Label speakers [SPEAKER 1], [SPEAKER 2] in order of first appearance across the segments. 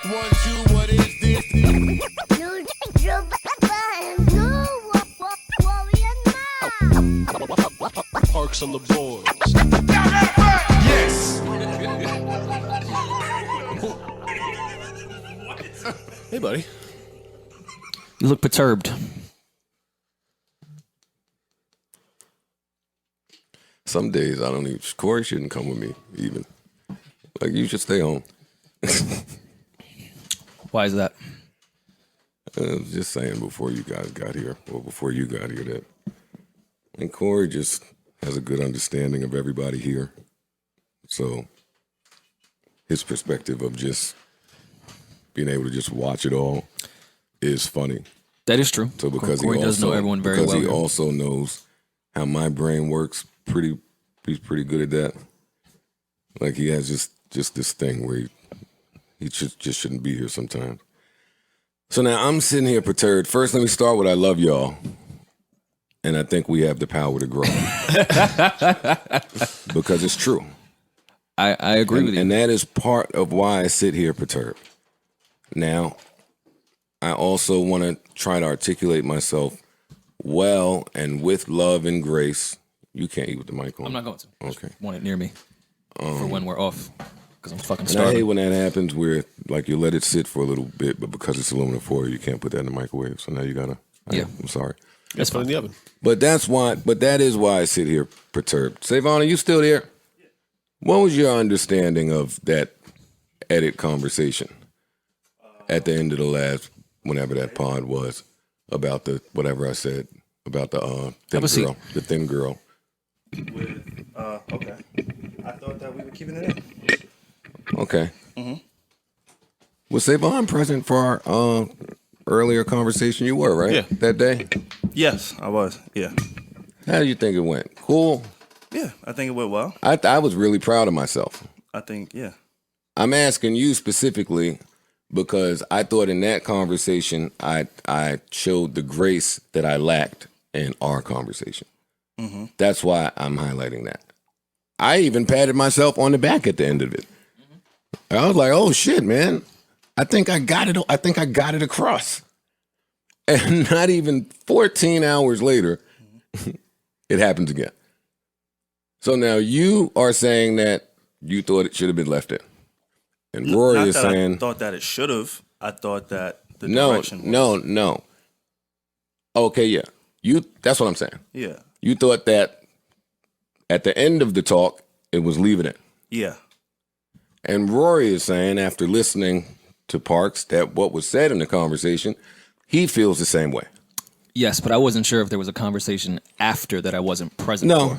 [SPEAKER 1] 1, 2, what is this? Parks on the boards. Yes! Hey, buddy.
[SPEAKER 2] You look perturbed.
[SPEAKER 3] Some days I don't even. Corey shouldn't come with me, even. Like, you should stay home.
[SPEAKER 2] Why is that?
[SPEAKER 3] Just saying before you guys got here, or before you got here, that. And Corey just has a good understanding of everybody here. So his perspective of just being able to just watch it all is funny.
[SPEAKER 2] That is true.
[SPEAKER 3] So because
[SPEAKER 2] Corey
[SPEAKER 3] he
[SPEAKER 2] does know everyone very
[SPEAKER 3] because
[SPEAKER 2] well.
[SPEAKER 3] he
[SPEAKER 2] here.
[SPEAKER 3] also knows how my brain works. He's pretty good at that. Like, he has just this thing where he just shouldn't be here sometimes. So now I'm sitting here perturbed. First, let me start with I love y'all. And I think we have the power to grow. Because it's true.
[SPEAKER 2] I agree with you.
[SPEAKER 3] And that is part of why I sit here perturbed. Now, I also want to try to articulate myself well and with love and grace. You can't eat with the mic on.
[SPEAKER 2] I'm not going to.
[SPEAKER 3] Okay.
[SPEAKER 2] Just want it near me for when we're off. Because I'm fucking
[SPEAKER 3] And I hate
[SPEAKER 2] starving.
[SPEAKER 3] when that happens where, like, you let it sit for a little bit, but because it's aluminum foil, you can't put that in the microwave. So now you gotta.
[SPEAKER 2] Yeah.
[SPEAKER 3] I'm sorry.
[SPEAKER 1] That's fun in the oven.
[SPEAKER 3] But that is why I sit here perturbed. Savannah, you still there? What was your understanding of that edit conversation at the end of the last, whenever that pod was, about the, whatever I said, about the thin
[SPEAKER 2] Have a seat.
[SPEAKER 3] girl, the thin girl?
[SPEAKER 4] Okay. I thought that we were keeping it in.
[SPEAKER 3] Okay. Was Savon present for our earlier conversation? You were, right?
[SPEAKER 4] Yeah.
[SPEAKER 3] That day?
[SPEAKER 4] Yes, I was. Yeah.
[SPEAKER 3] How do you think it went? Cool?
[SPEAKER 4] Yeah, I think it went well.
[SPEAKER 3] I was really proud of myself.
[SPEAKER 4] I think, yeah.
[SPEAKER 3] I'm asking you specifically because I thought in that conversation I showed the grace that I lacked in our conversation. That's why I'm highlighting that. I even patted myself on the back at the end of it. I was like, "Oh shit, man! I think I got it. I think I got it across." And not even 14 hours later, it happens again. So now you are saying that you thought it should have been left in. And Rory
[SPEAKER 4] Not
[SPEAKER 3] is
[SPEAKER 4] that
[SPEAKER 3] saying,
[SPEAKER 4] I thought that it should have. I thought that the
[SPEAKER 3] no,
[SPEAKER 4] direction was.
[SPEAKER 3] no. Okay, yeah. That's what I'm saying.
[SPEAKER 4] Yeah.
[SPEAKER 3] You thought that at the end of the talk, it was leave it in.
[SPEAKER 4] Yeah.
[SPEAKER 3] And Rory is saying, after listening to Parks, that what was said in the conversation, he feels the same way.
[SPEAKER 2] Yes, but I wasn't sure if there was a conversation after that I wasn't present
[SPEAKER 3] No,
[SPEAKER 2] for.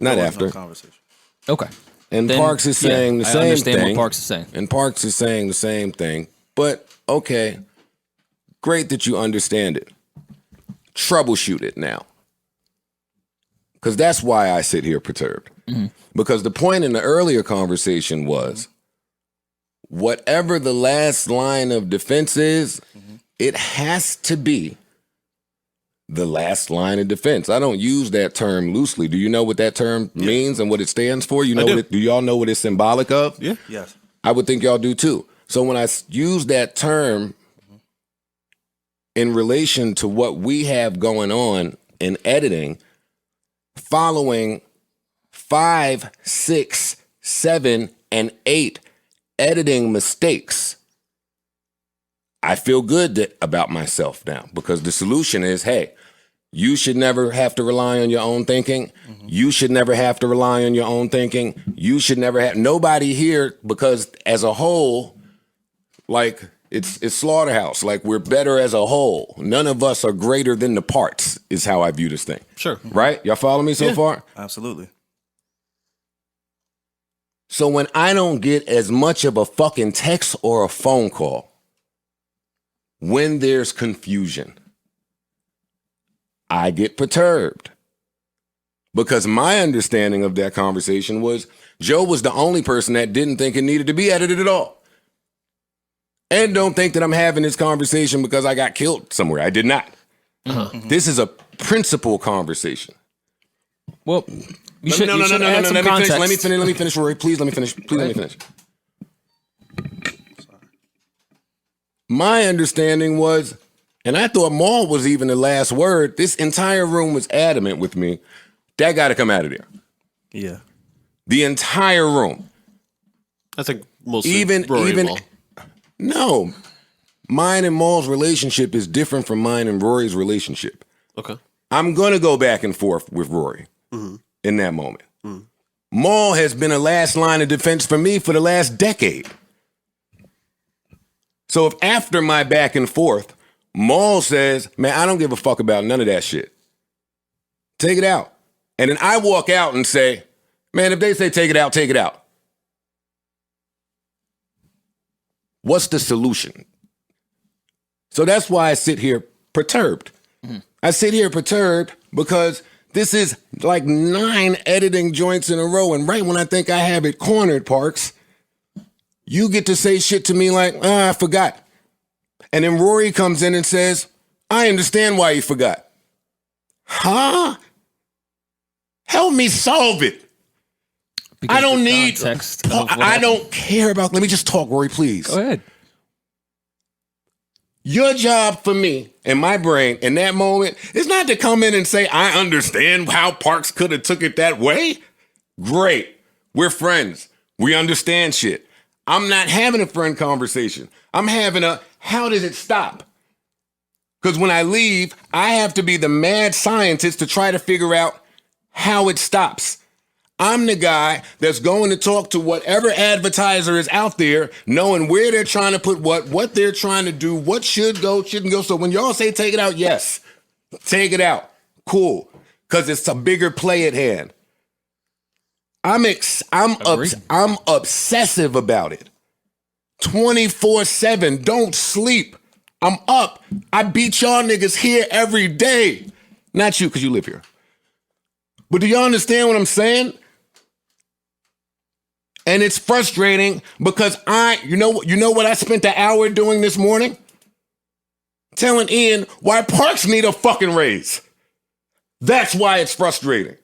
[SPEAKER 3] not
[SPEAKER 4] There was no
[SPEAKER 3] after.
[SPEAKER 4] conversation.
[SPEAKER 2] Okay.
[SPEAKER 3] And
[SPEAKER 2] Then,
[SPEAKER 3] Parks is saying the
[SPEAKER 2] I
[SPEAKER 3] same
[SPEAKER 2] understand
[SPEAKER 3] thing.
[SPEAKER 2] what Parks is saying.
[SPEAKER 3] And Parks is saying the same thing. But, okay, great that you understand it. Troubleshoot it now. Because that's why I sit here perturbed. Because the point in the earlier conversation was, whatever the last line of defense is, it has to be the last line of defense. I don't use that term loosely. Do you know what that term means and what it stands for? You know
[SPEAKER 1] do.
[SPEAKER 3] do y'all know what it's symbolic of?
[SPEAKER 1] Yeah.
[SPEAKER 4] Yes.
[SPEAKER 3] I would think y'all do too. So when I use that term in relation to what we have going on in editing, following 5, 6, 7, and 8 editing mistakes, I feel good about myself now because the solution is, hey, you should never have to rely on your own thinking. You should never have to rely on your own thinking. You should never have nobody here because as a whole, like it's slaughterhouse. Like we're better as a whole. None of us are greater than the parts is how I view this thing.
[SPEAKER 1] Sure.
[SPEAKER 3] Right? Y'all follow me so far?
[SPEAKER 4] Absolutely.
[SPEAKER 3] So when I don't get as much of a fucking text or a phone call, when there's confusion, I get perturbed. Because my understanding of that conversation was Joe was the only person that didn't think it needed to be edited at all. And don't think that I'm having this conversation because I got killed somewhere. I did not. This is a principle conversation.
[SPEAKER 2] Well, you should add some
[SPEAKER 3] Let me
[SPEAKER 2] context.
[SPEAKER 3] finish. Let me finish, Rory. Please let me finish. Please let me finish. My understanding was, and I thought Maul was even the last word, this entire room was adamant with me, that got to come out of there.
[SPEAKER 4] Yeah.
[SPEAKER 3] The entire room.
[SPEAKER 1] I think mostly
[SPEAKER 3] Even
[SPEAKER 1] Rory and Maul.
[SPEAKER 3] No. Mine and Maul's relationship is different from mine and Rory's relationship.
[SPEAKER 1] Okay.
[SPEAKER 3] I'm going to go back and forth with Rory in that moment. Maul has been a last line of defense for me for the last decade. So if after my back and forth, Maul says, man, I don't give a fuck about none of that shit. Take it out. And then I walk out and say, man, if they say take it out, take it out. What's the solution? So that's why I sit here perturbed. I sit here perturbed because this is like 9 editing joints in a row. And right when I think I have it cornered, Parks, you get to say shit to me like, I forgot. And then Rory comes in and says, I understand why you forgot. Huh? Help me solve it.
[SPEAKER 2] Because
[SPEAKER 3] I don't
[SPEAKER 2] the
[SPEAKER 3] need,
[SPEAKER 2] context of what
[SPEAKER 3] I
[SPEAKER 2] happened.
[SPEAKER 3] don't care about, let me just talk, Rory, please.
[SPEAKER 2] Go ahead.
[SPEAKER 3] Your job for me in my brain in that moment is not to come in and say, I understand how Parks could have took it that way. Great. We're friends. We understand shit. I'm not having a friend conversation. I'm having a, how does it stop? Because when I leave, I have to be the mad scientist to try to figure out how it stops. I'm the guy that's going to talk to whatever advertiser is out there, knowing where they're trying to put what they're trying to do, what should go, shouldn't go. So when y'all say take it out, yes, take it out. Cool. Because it's a bigger play at hand. I'm obsessive about it. 24/7. Don't sleep. I'm up. I beat y'all niggas here every day. Not you, because you live here. But do y'all understand what I'm saying? And it's frustrating because you know what I spent the hour doing this morning? Telling Ian why Parks need a fucking raise. That's why it's frustrating.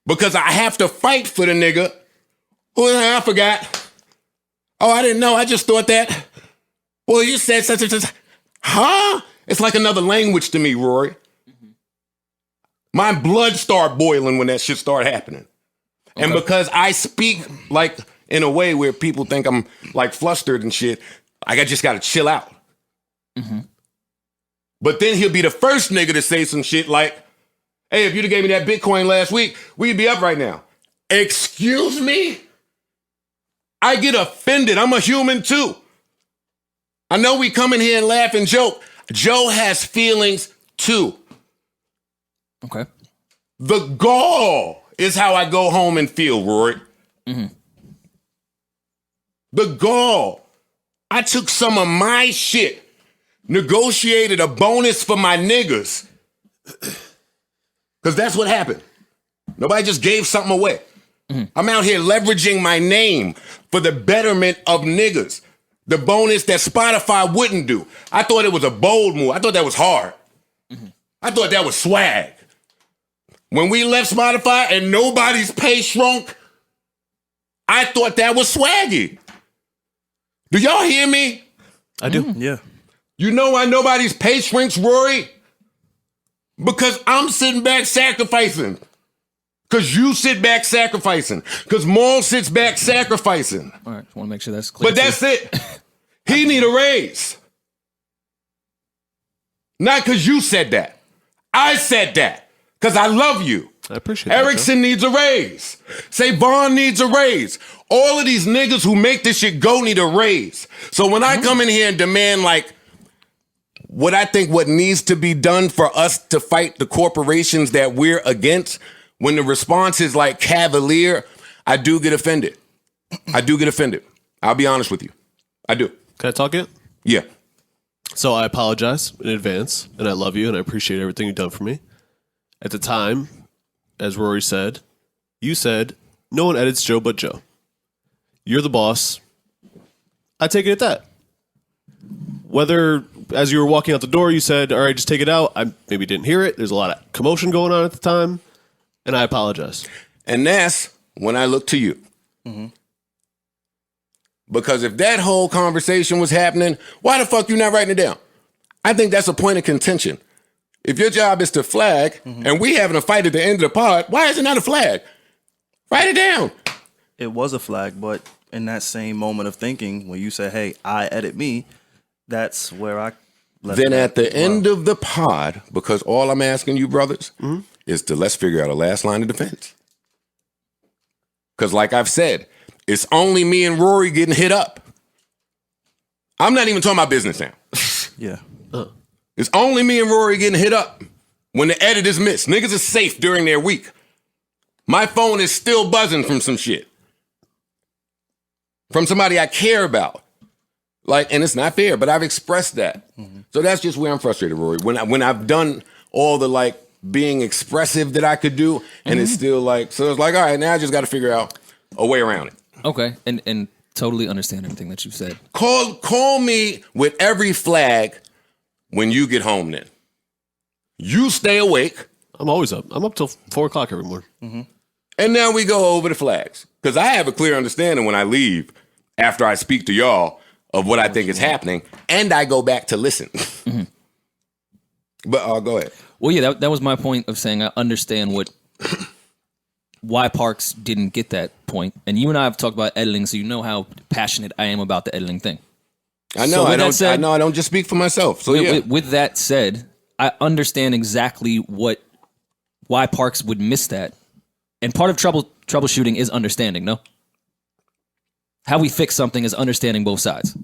[SPEAKER 3] Because I have to fight for the nigga who I forgot. Oh, I didn't know. I just thought that. Well, you said such and such. Huh? It's like another language to me, Rory. My blood start boiling when that shit start happening. Okay. And because I speak like in a way where people think I'm like flustered and shit, like I just got to chill out. But then he'll be the first nigga to say some shit like, hey, if you'd have gave me that Bitcoin last week, we'd be up right now. Excuse me? I get offended. I'm a human too. I know we come in here and laugh and joke. Joe has feelings too.
[SPEAKER 2] Okay.
[SPEAKER 3] The gall is how I go home and feel, Rory. The gall. I took some of my shit, negotiated a bonus for my niggas. Because that's what happened. Nobody just gave something away. I'm out here leveraging my name for the betterment of niggas. The bonus that Spotify wouldn't do. I thought it was a bold move. I thought that was hard. I thought that was swag. When we left Spotify and nobody's pay shrunk, I thought that was swaggy. Do y'all hear me?
[SPEAKER 1] I do.
[SPEAKER 4] Yeah.
[SPEAKER 3] You know why nobody's pay shrinks, Rory? Because I'm sitting back sacrificing. Because you sit back sacrificing. Because Maul sits back sacrificing.
[SPEAKER 2] All right. Want to make sure that's clear.
[SPEAKER 3] But that's it. He need a raise. Not because you said that. I said that. Because I love you.
[SPEAKER 1] I appreciate that.
[SPEAKER 3] Erickson needs a raise. Say Vaughn needs a raise. All of these niggas who make this shit go need a raise. So when I come in here and demand like what I think what needs to be done for us to fight the corporations that we're against, when the response is like cavalier, I do get offended. I do get offended. I'll be honest with you. I do.
[SPEAKER 1] Can I talk it?
[SPEAKER 3] Yeah.
[SPEAKER 1] So I apologize in advance, and I love you, and I appreciate everything you've done for me. At the time, as Rory said, you said, no one edits Joe but Joe. You're the boss. I take it at that. Whether, as you were walking out the door, you said, all right, just take it out. I maybe didn't hear it. There's a lot of commotion going on at the time, and I apologize.
[SPEAKER 3] And that's when I look to you. Because if that whole conversation was happening, why the fuck you not writing it down? I think that's a point of contention. If your job is to flag and we having a fight at the end of the pod, why is it not a flag? Write it down.
[SPEAKER 4] It was a flag, but in that same moment of thinking, when you said, "Hey, I edit me," that's where I.
[SPEAKER 3] Then at the end of the pod, because all I'm asking you, brothers, is to let's figure out a last line of defense. Because like I've said, it's only me and Rory getting hit up. I'm not even talking about business now.
[SPEAKER 4] Yeah.
[SPEAKER 3] It's only me and Rory getting hit up when the edit is missed. Niggas are safe during their week. My phone is still buzzing from some shit. From somebody I care about. Like, and it's not fair, but I've expressed that. So that's just where I'm frustrated, Rory. When I've done all the like being expressive that I could do, and it's still like, so it's like, all right, now I just got to figure out a way around it.
[SPEAKER 2] Okay, and totally understand everything that you said.
[SPEAKER 3] Call me with every flag when you get home then. You stay awake.
[SPEAKER 1] I'm always up. I'm up till 4 o'clock every morning.
[SPEAKER 3] And now we go over the flags. Because I have a clear understanding when I leave, after I speak to y'all, of what I think is happening, and I go back to listen. But go ahead.
[SPEAKER 2] Well, yeah, that was my point of saying I understand why Parks didn't get that point. And you and I have talked about editing, so you know how passionate I am about the editing thing.
[SPEAKER 3] I know.
[SPEAKER 2] So with that said-
[SPEAKER 3] I don't just speak for myself. So yeah.
[SPEAKER 2] With that said, I understand exactly why Parks would miss that. And part of troubleshooting is understanding, no? How we fix something is understanding both sides.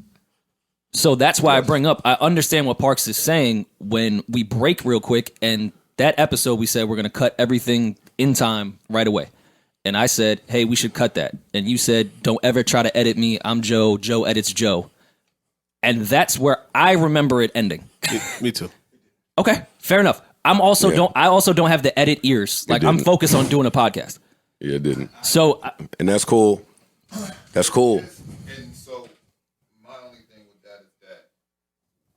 [SPEAKER 2] So that's why I bring up, I understand what Parks is saying when we break real quick, and that episode we said we're going to cut everything in time right away. And I said, hey, we should cut that. And you said, don't ever try to edit me. I'm Joe. Joe edits Joe. And that's where I remember it ending.
[SPEAKER 1] Me too.
[SPEAKER 2] Okay, fair enough. I also don't have the edit ears. Like I'm
[SPEAKER 3] didn't.
[SPEAKER 2] focused on doing a podcast.
[SPEAKER 3] Yeah, it didn't.
[SPEAKER 2] So
[SPEAKER 3] And that's cool. That's cool.
[SPEAKER 5] And so my only thing with that is that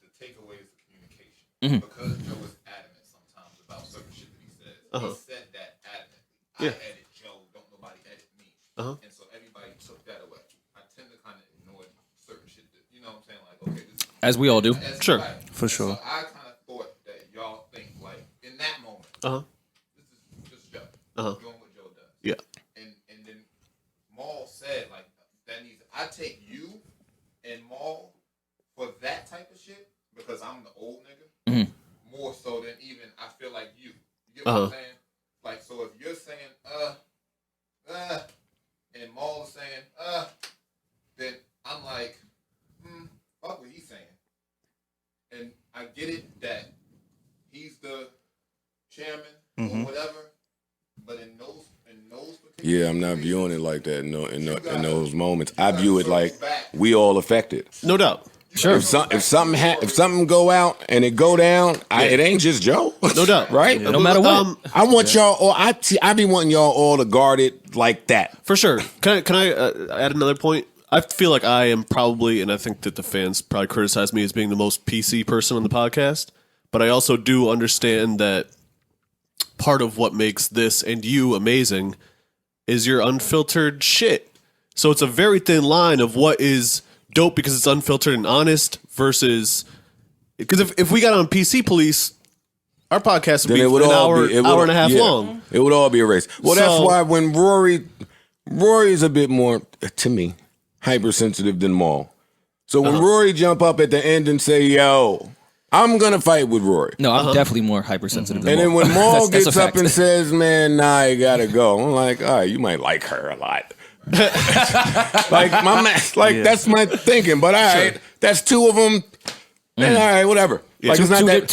[SPEAKER 5] the takeaway is the communication. Because Joe is adamant sometimes about certain shit that he says. He said that adamantly. I edit Joe, don't nobody edit me. And so everybody took that away. I tend to kind of ignore certain shit that, you know what I'm saying? Like, okay, this is
[SPEAKER 2] as we all do.
[SPEAKER 1] Sure.
[SPEAKER 5] right.
[SPEAKER 4] For
[SPEAKER 5] And
[SPEAKER 4] sure.
[SPEAKER 5] So I kind of thought that y'all think, like, in that moment, this is just Joe. Doing what Joe does.
[SPEAKER 1] Yeah.
[SPEAKER 5] And then Maul said, like, that needs, I take you and Maul for that type of shit because I'm the old nigga more so than even I feel like you. You get what I'm saying? Like, so if you're saying and Maul is saying then I'm like fuck what he's saying. And I get it that he's the chairman or whatever, but in those particular
[SPEAKER 3] Yeah, I'm not
[SPEAKER 5] situations,
[SPEAKER 3] viewing it like that in
[SPEAKER 5] gotta-
[SPEAKER 3] those moments.
[SPEAKER 5] you
[SPEAKER 3] I
[SPEAKER 5] gotta
[SPEAKER 3] view it
[SPEAKER 5] circle
[SPEAKER 3] like
[SPEAKER 5] back.
[SPEAKER 3] we all affected.
[SPEAKER 1] No doubt.
[SPEAKER 2] Sure.
[SPEAKER 3] If something go out and it go down, it ain't just Joe.
[SPEAKER 1] No doubt.
[SPEAKER 3] Right?
[SPEAKER 2] No matter what.
[SPEAKER 3] I want y'all all. I be wanting y'all all to guard it like that.
[SPEAKER 1] For sure. Can I add another point? I feel like I am probably, and I think that the fans probably criticize me as being the most PC person on the podcast, but I also do understand that part of what makes this and you amazing is your unfiltered shit. So it's a very thin line of what is dope because it's unfiltered and honest versus, because if we got on PC Police, our podcast would
[SPEAKER 3] Then
[SPEAKER 1] be
[SPEAKER 3] it would
[SPEAKER 1] an
[SPEAKER 3] all
[SPEAKER 1] hour,
[SPEAKER 3] be
[SPEAKER 1] hour and a half long.
[SPEAKER 3] It would all be erased. Well, that's
[SPEAKER 1] So-
[SPEAKER 3] why when Rory's a bit more, to me, hypersensitive than Maul. So when Rory jump up at the end and say, "Yo, I'm gonna fight with Rory,"
[SPEAKER 2] No, I'm definitely more hypersensitive than
[SPEAKER 3] and then
[SPEAKER 2] Maul.
[SPEAKER 3] when Maul
[SPEAKER 2] That's a
[SPEAKER 3] gets up
[SPEAKER 2] fact.
[SPEAKER 3] and says, "Man, nah, you gotta go," I'm like, "All right, you might like her a lot." Like that's my thinking. But all right, that's two of them. And all right, whatever. Like
[SPEAKER 2] two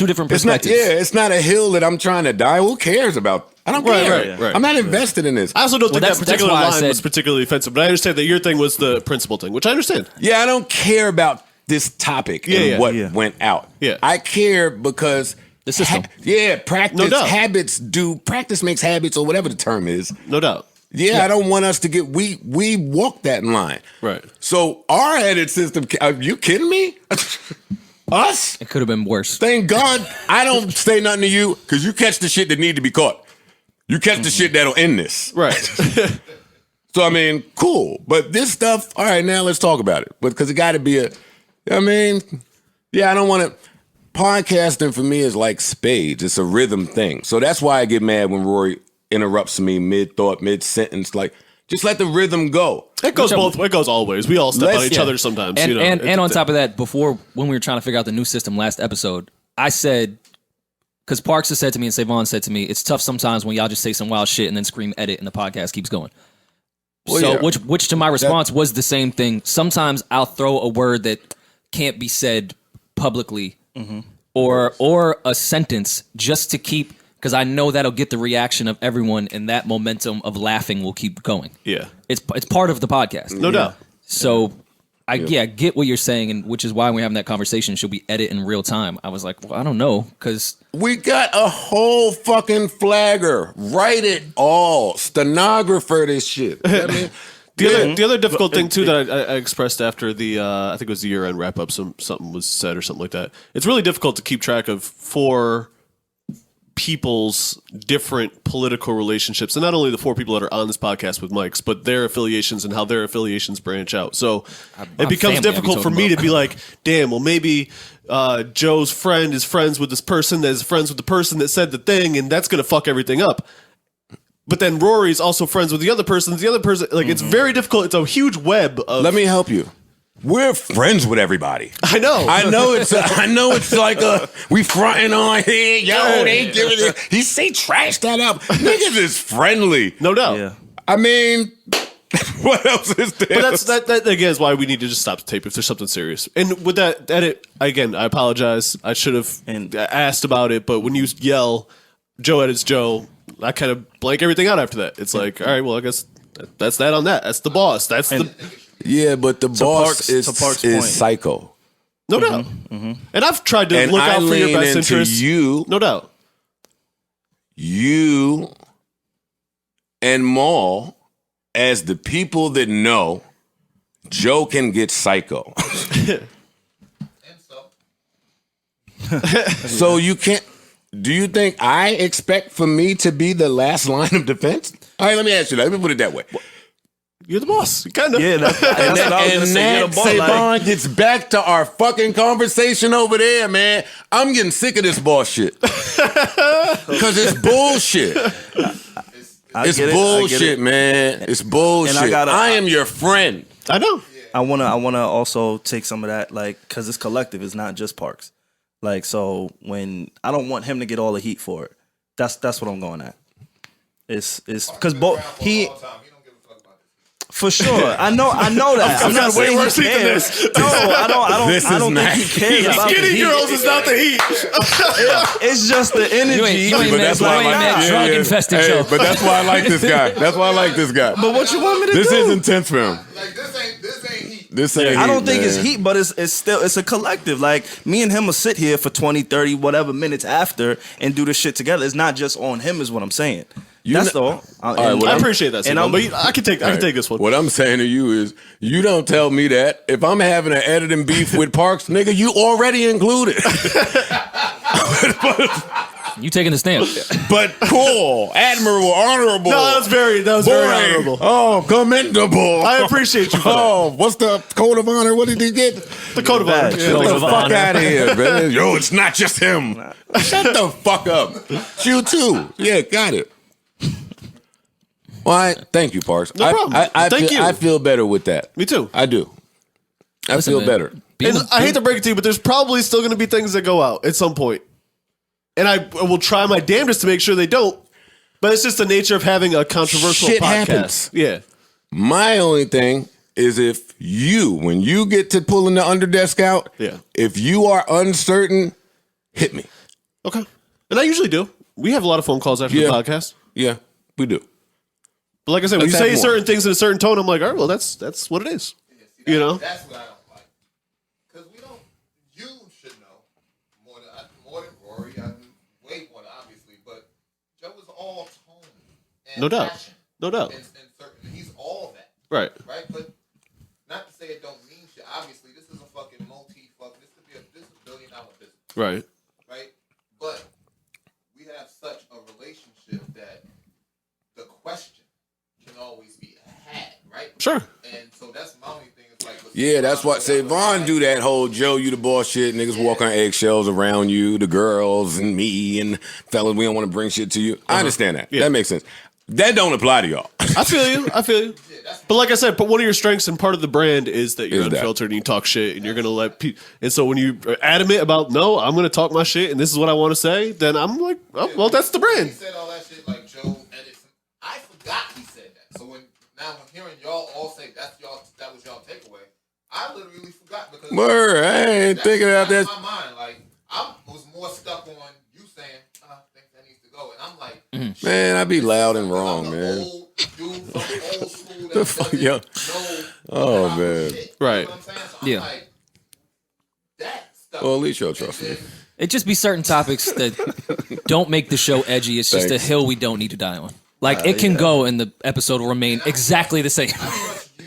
[SPEAKER 2] different
[SPEAKER 3] it's not-
[SPEAKER 2] perspectives.
[SPEAKER 3] It's not a hill that I'm trying to die. Who cares about? I don't care.
[SPEAKER 1] right.
[SPEAKER 3] I'm not invested in this.
[SPEAKER 1] I also don't think that
[SPEAKER 2] that's
[SPEAKER 1] particular
[SPEAKER 2] why I
[SPEAKER 1] line
[SPEAKER 2] said-
[SPEAKER 1] was particularly offensive, but I understand that your thing was the principal thing, which I understand.
[SPEAKER 3] Yeah, I don't care about this topic and what went out.
[SPEAKER 1] Yeah.
[SPEAKER 3] I care because
[SPEAKER 2] The system.
[SPEAKER 3] practice
[SPEAKER 1] No doubt.
[SPEAKER 3] practice makes habits or whatever the term is.
[SPEAKER 1] No doubt.
[SPEAKER 3] Yeah, I don't want us to get we walk that line.
[SPEAKER 1] Right.
[SPEAKER 3] So our edit system, are you kidding me? Us?
[SPEAKER 2] It could have been worse.
[SPEAKER 3] Thank God I don't say nothing to you because you catch the shit that need to be caught. You catch the shit that'll end this.
[SPEAKER 1] Right.
[SPEAKER 3] So I mean, cool. But this stuff, all right, now let's talk about it. But because it got to be I don't want to. Podcasting for me is like spades. It's a rhythm thing. So that's why I get mad when Rory interrupts me mid-thought, mid-sentence. Like, just let the rhythm go.
[SPEAKER 1] It goes both. It goes all ways. We all step on each
[SPEAKER 2] Yeah.
[SPEAKER 1] other sometimes.
[SPEAKER 2] And,
[SPEAKER 1] you know,
[SPEAKER 2] and on top of that, before when we were trying to figure out the new system last episode, I said, because Parks has said to me and Savon said to me, it's tough sometimes when y'all just say some wild shit and then scream edit and the podcast keeps going.
[SPEAKER 3] Well,
[SPEAKER 2] So
[SPEAKER 3] yeah.
[SPEAKER 2] which to my response was the same thing. Sometimes I'll throw a word that can't be said publicly or a sentence just to keep, because I know that'll get the reaction of everyone and that momentum of laughing will keep going.
[SPEAKER 1] yeah,
[SPEAKER 2] It's part of the podcast.
[SPEAKER 1] no doubt.
[SPEAKER 2] So I get what you're saying, and which is why we're having that conversation. Should we edit in real time? I was like, well, I don't know, because
[SPEAKER 3] We got a whole fucking flagger. Write it all. Stenographer this shit. I mean,
[SPEAKER 1] The other difficult thing too that I expressed after the I think it was the year-end wrap-up, something was said or something like that. It's really difficult to keep track of four people's different political relationships, and not only the four people that are on this podcast with mics, but their affiliations and how their affiliations branch out. So it becomes
[SPEAKER 2] family,
[SPEAKER 1] difficult
[SPEAKER 2] I'll be
[SPEAKER 1] for me
[SPEAKER 2] talking
[SPEAKER 1] to be like, damn, well maybe Joe's friend is friends with this person that is friends with the person that said the thing, and that's gonna fuck everything up. But then Rory's also friends with the other person. Like, it's very difficult. It's a huge web of.
[SPEAKER 3] let me help you. We're friends with everybody.
[SPEAKER 1] I know.
[SPEAKER 3] I know it's like we fronting on here, yo, they giving it. He say trash that up. Niggas is friendly.
[SPEAKER 1] No doubt.
[SPEAKER 4] Yeah.
[SPEAKER 3] I mean, what else is there?
[SPEAKER 1] But that again is why we need to just stop the tape if there's something serious. And with that edit, again, I apologize. I should have asked about it, but when you yell, Joe edits Joe, I kind of blank everything out after that. It's like, all right, well, I guess that's that on that. That's the boss. That's the
[SPEAKER 3] Yeah, but the boss
[SPEAKER 4] to Park's point.
[SPEAKER 3] is psycho.
[SPEAKER 1] no doubt. And I've tried to
[SPEAKER 3] And
[SPEAKER 1] look
[SPEAKER 3] I
[SPEAKER 1] out for your
[SPEAKER 3] lean
[SPEAKER 1] best
[SPEAKER 3] into
[SPEAKER 1] interests.
[SPEAKER 3] you.
[SPEAKER 1] No doubt.
[SPEAKER 3] You and Maul as the people that know Joe can get psycho.
[SPEAKER 5] And so,
[SPEAKER 3] So you can't. Do you think I expect for me to be the last line of defense? All right, let me ask you that. Let me put it that way.
[SPEAKER 1] You're the boss. Kind of.
[SPEAKER 4] Yeah, that's what I was gonna say. You're the boss. Like,
[SPEAKER 3] Savon gets back to our fucking conversation over there, man. I'm getting sick of this boss shit. Because it's bullshit.
[SPEAKER 4] I
[SPEAKER 3] It's
[SPEAKER 4] get it, I get
[SPEAKER 3] bullshit,
[SPEAKER 4] it.
[SPEAKER 3] man. It's bullshit. I am your friend.
[SPEAKER 1] I know.
[SPEAKER 4] I wanna also take some of that, like, because it's collective. It's not just Parks. Like, so when I don't want him to get all the heat for it. That's what I'm going at. It's because he.
[SPEAKER 5] all the time, he don't give a fuck about this.
[SPEAKER 4] For sure, I know that. I'm not
[SPEAKER 1] way
[SPEAKER 4] saying
[SPEAKER 1] worse
[SPEAKER 4] he
[SPEAKER 1] heat than
[SPEAKER 4] cares.
[SPEAKER 1] this.
[SPEAKER 4] No, I don't
[SPEAKER 3] not
[SPEAKER 4] think he cares about the
[SPEAKER 1] Skinny
[SPEAKER 4] heat.
[SPEAKER 1] girls is not the heat.
[SPEAKER 4] It's just the energy.
[SPEAKER 2] you ain't
[SPEAKER 3] But
[SPEAKER 2] mad-
[SPEAKER 3] that's
[SPEAKER 2] you
[SPEAKER 3] why I
[SPEAKER 2] ain't
[SPEAKER 3] like
[SPEAKER 2] mad drug infested
[SPEAKER 3] Hey,
[SPEAKER 2] Joe.
[SPEAKER 3] but that's why I like this guy. That's why I like this guy.
[SPEAKER 4] But what you want me to
[SPEAKER 3] This
[SPEAKER 4] do?
[SPEAKER 3] is intense for him.
[SPEAKER 5] Like this ain't heat.
[SPEAKER 3] This ain't.
[SPEAKER 4] I don't
[SPEAKER 3] heat,
[SPEAKER 4] think it's
[SPEAKER 3] man.
[SPEAKER 4] heat, but it's still it's a collective. Like me and him will sit here for 20, 30, whatever minutes after and do this shit together. It's not just on him, is what I'm saying. That's all.
[SPEAKER 1] I appreciate that,
[SPEAKER 4] And
[SPEAKER 1] Simone, but I can take this one.
[SPEAKER 3] What I'm saying to you is, you don't tell me that. If I'm having an editing beef with Parks, nigga, you already included.
[SPEAKER 2] You taking the stand.
[SPEAKER 3] But cool, admirable, honorable.
[SPEAKER 1] No, that was very honorable.
[SPEAKER 3] Oh, commendable.
[SPEAKER 1] I appreciate you for that.
[SPEAKER 3] Oh, what's the code of honor? What did he get?
[SPEAKER 1] The code of honor.
[SPEAKER 4] Badge.
[SPEAKER 1] Yeah.
[SPEAKER 4] Code
[SPEAKER 3] Get the
[SPEAKER 4] of
[SPEAKER 3] fuck
[SPEAKER 4] honor.
[SPEAKER 3] out of here, man. Yo, it's not just him. Shut the fuck up. You too. Yeah, got it. Well, thank you, Parks.
[SPEAKER 1] No problem. Thank you.
[SPEAKER 3] I feel better with that.
[SPEAKER 1] Me too.
[SPEAKER 3] I do. I
[SPEAKER 2] Listen,
[SPEAKER 3] feel
[SPEAKER 2] man,
[SPEAKER 3] better.
[SPEAKER 1] And I hate to break it to you, but there's probably still going to be things that go out at some point. And I will try my damnedest to make sure they don't. But it's just the nature of having a controversial
[SPEAKER 3] Shit
[SPEAKER 1] podcast.
[SPEAKER 3] happens.
[SPEAKER 1] Yeah.
[SPEAKER 3] My only thing is if you, when you get to pulling the underdesk out,
[SPEAKER 1] Yeah.
[SPEAKER 3] if you are uncertain, hit me.
[SPEAKER 1] Okay. And I usually do. We have a lot of phone calls after
[SPEAKER 3] Yeah.
[SPEAKER 1] the podcast.
[SPEAKER 3] Yeah, we do.
[SPEAKER 1] But like I said, when
[SPEAKER 3] Let's
[SPEAKER 1] you
[SPEAKER 3] have
[SPEAKER 1] say
[SPEAKER 3] more.
[SPEAKER 1] certain things in a certain tone, I'm like, all right, well, that's what it is.
[SPEAKER 5] See,
[SPEAKER 1] You know?
[SPEAKER 5] that's what I don't like. Because we don't. You should know more than Rory. I do way more, obviously. But Joe is all tone and
[SPEAKER 1] No doubt.
[SPEAKER 5] passion.
[SPEAKER 1] No doubt.
[SPEAKER 5] And certain, he's all that,
[SPEAKER 1] Right.
[SPEAKER 5] right? But not to say it don't mean shit. Obviously, this is a fucking this could be this is $1 billion business,
[SPEAKER 1] Right.
[SPEAKER 5] right? But we have such a relationship that the question can always be had.
[SPEAKER 1] Sure.
[SPEAKER 5] And so that's my only thing. It's like,
[SPEAKER 3] Yeah, that's what Savon do that whole Joe, you the boss shit. Niggas walk on eggshells around you, the girls and me and fellas, we don't want to bring shit to you. I understand that.
[SPEAKER 1] Yeah.
[SPEAKER 3] That makes sense. That don't apply to y'all.
[SPEAKER 1] I feel you. I feel you. But like I said, but one of your strengths and part of the brand is that you're
[SPEAKER 3] Is that.
[SPEAKER 1] unfiltered and you talk shit and you're gonna let people. And so when you are adamant about no, I'm gonna talk my shit and this is what I want to say, then I'm like, oh, well, that's the
[SPEAKER 5] He
[SPEAKER 1] brand.
[SPEAKER 5] said all that shit like Joe edits. I forgot he said that. So when hearing y'all all say that was y'all takeaway, I literally forgot because
[SPEAKER 3] Word, I ain't thinking about that.
[SPEAKER 5] that's in my mind. Like I was more stuck on you saying, I think that needs to go, and I'm like,
[SPEAKER 3] Man, I be loud and
[SPEAKER 5] because
[SPEAKER 3] wrong,
[SPEAKER 5] I'm the
[SPEAKER 3] man.
[SPEAKER 5] Old dude from the old school that
[SPEAKER 3] The fuck,
[SPEAKER 5] doesn't
[SPEAKER 3] yo.
[SPEAKER 5] know
[SPEAKER 3] Oh,
[SPEAKER 5] proper
[SPEAKER 3] man.
[SPEAKER 5] shit.
[SPEAKER 1] Right.
[SPEAKER 5] You know what I'm saying? So I'm
[SPEAKER 2] Yeah.
[SPEAKER 5] like, that stuff.
[SPEAKER 3] Well, at least y'all trust me.
[SPEAKER 2] It just be certain topics that don't make the show edgy. It's just
[SPEAKER 3] Thanks.
[SPEAKER 2] a hill we don't need to die on. Like it can go and the episode will remain exactly the same.
[SPEAKER 5] I trust you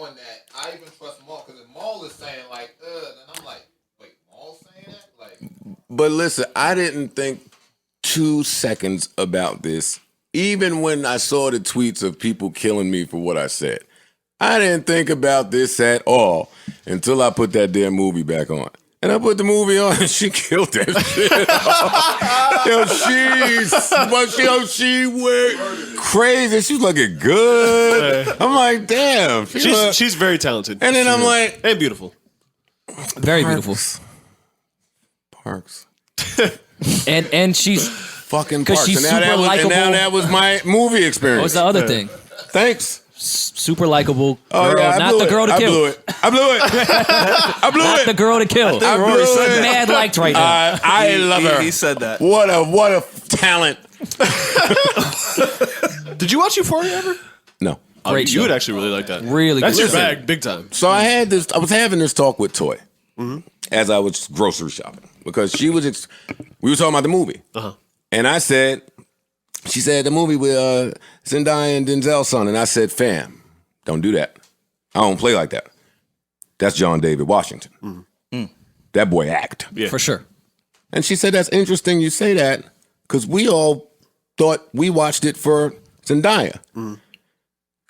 [SPEAKER 5] on that. I even trust Maul because if Maul is saying like, then I'm like, wait, Maul's saying that? Like,
[SPEAKER 3] But listen, I didn't think 2 seconds about this. Even when I saw the tweets of people killing me for what I said, I didn't think about this at all until I put that damn movie back on. And I put the movie on and she killed that shit. She went crazy. She was looking good. I'm like, damn.
[SPEAKER 1] She's very talented.
[SPEAKER 3] And then I'm like,
[SPEAKER 1] and beautiful.
[SPEAKER 2] Very beautiful.
[SPEAKER 3] Parks.
[SPEAKER 2] And she's
[SPEAKER 3] Fucking
[SPEAKER 2] 'Cause
[SPEAKER 3] Parks.
[SPEAKER 2] she's
[SPEAKER 3] And now,
[SPEAKER 2] super
[SPEAKER 3] and now
[SPEAKER 2] likable.
[SPEAKER 3] that was my movie experience.
[SPEAKER 2] what's the other thing?
[SPEAKER 3] Thanks.
[SPEAKER 2] Super likable
[SPEAKER 3] Oh,
[SPEAKER 2] girl,
[SPEAKER 3] yeah, I
[SPEAKER 2] not
[SPEAKER 3] blew
[SPEAKER 2] the
[SPEAKER 3] it.
[SPEAKER 2] girl to
[SPEAKER 3] I
[SPEAKER 2] kill.
[SPEAKER 3] blew it. I blew it. I blew
[SPEAKER 2] Not
[SPEAKER 3] it.
[SPEAKER 2] the girl to kill.
[SPEAKER 3] I blew it.
[SPEAKER 2] Mad liked right now.
[SPEAKER 3] I love her.
[SPEAKER 4] He said that.
[SPEAKER 3] What a talent.
[SPEAKER 1] Did you watch Euphoria ever?
[SPEAKER 3] No.
[SPEAKER 2] Great
[SPEAKER 1] you
[SPEAKER 2] show.
[SPEAKER 1] would actually really like that.
[SPEAKER 2] Really
[SPEAKER 1] That's
[SPEAKER 2] good.
[SPEAKER 1] your bag, big time.
[SPEAKER 3] So I was having this talk with Toy as I was grocery shopping because we were talking about the movie. And I said, she said the movie with Zendaya and Denzel's son. And I said, fam, don't do that. I don't play like that. That's John David Washington. That boy act.
[SPEAKER 1] Yeah.
[SPEAKER 2] For sure.
[SPEAKER 3] And she said, that's interesting you say that because we all thought we watched it for Zendaya.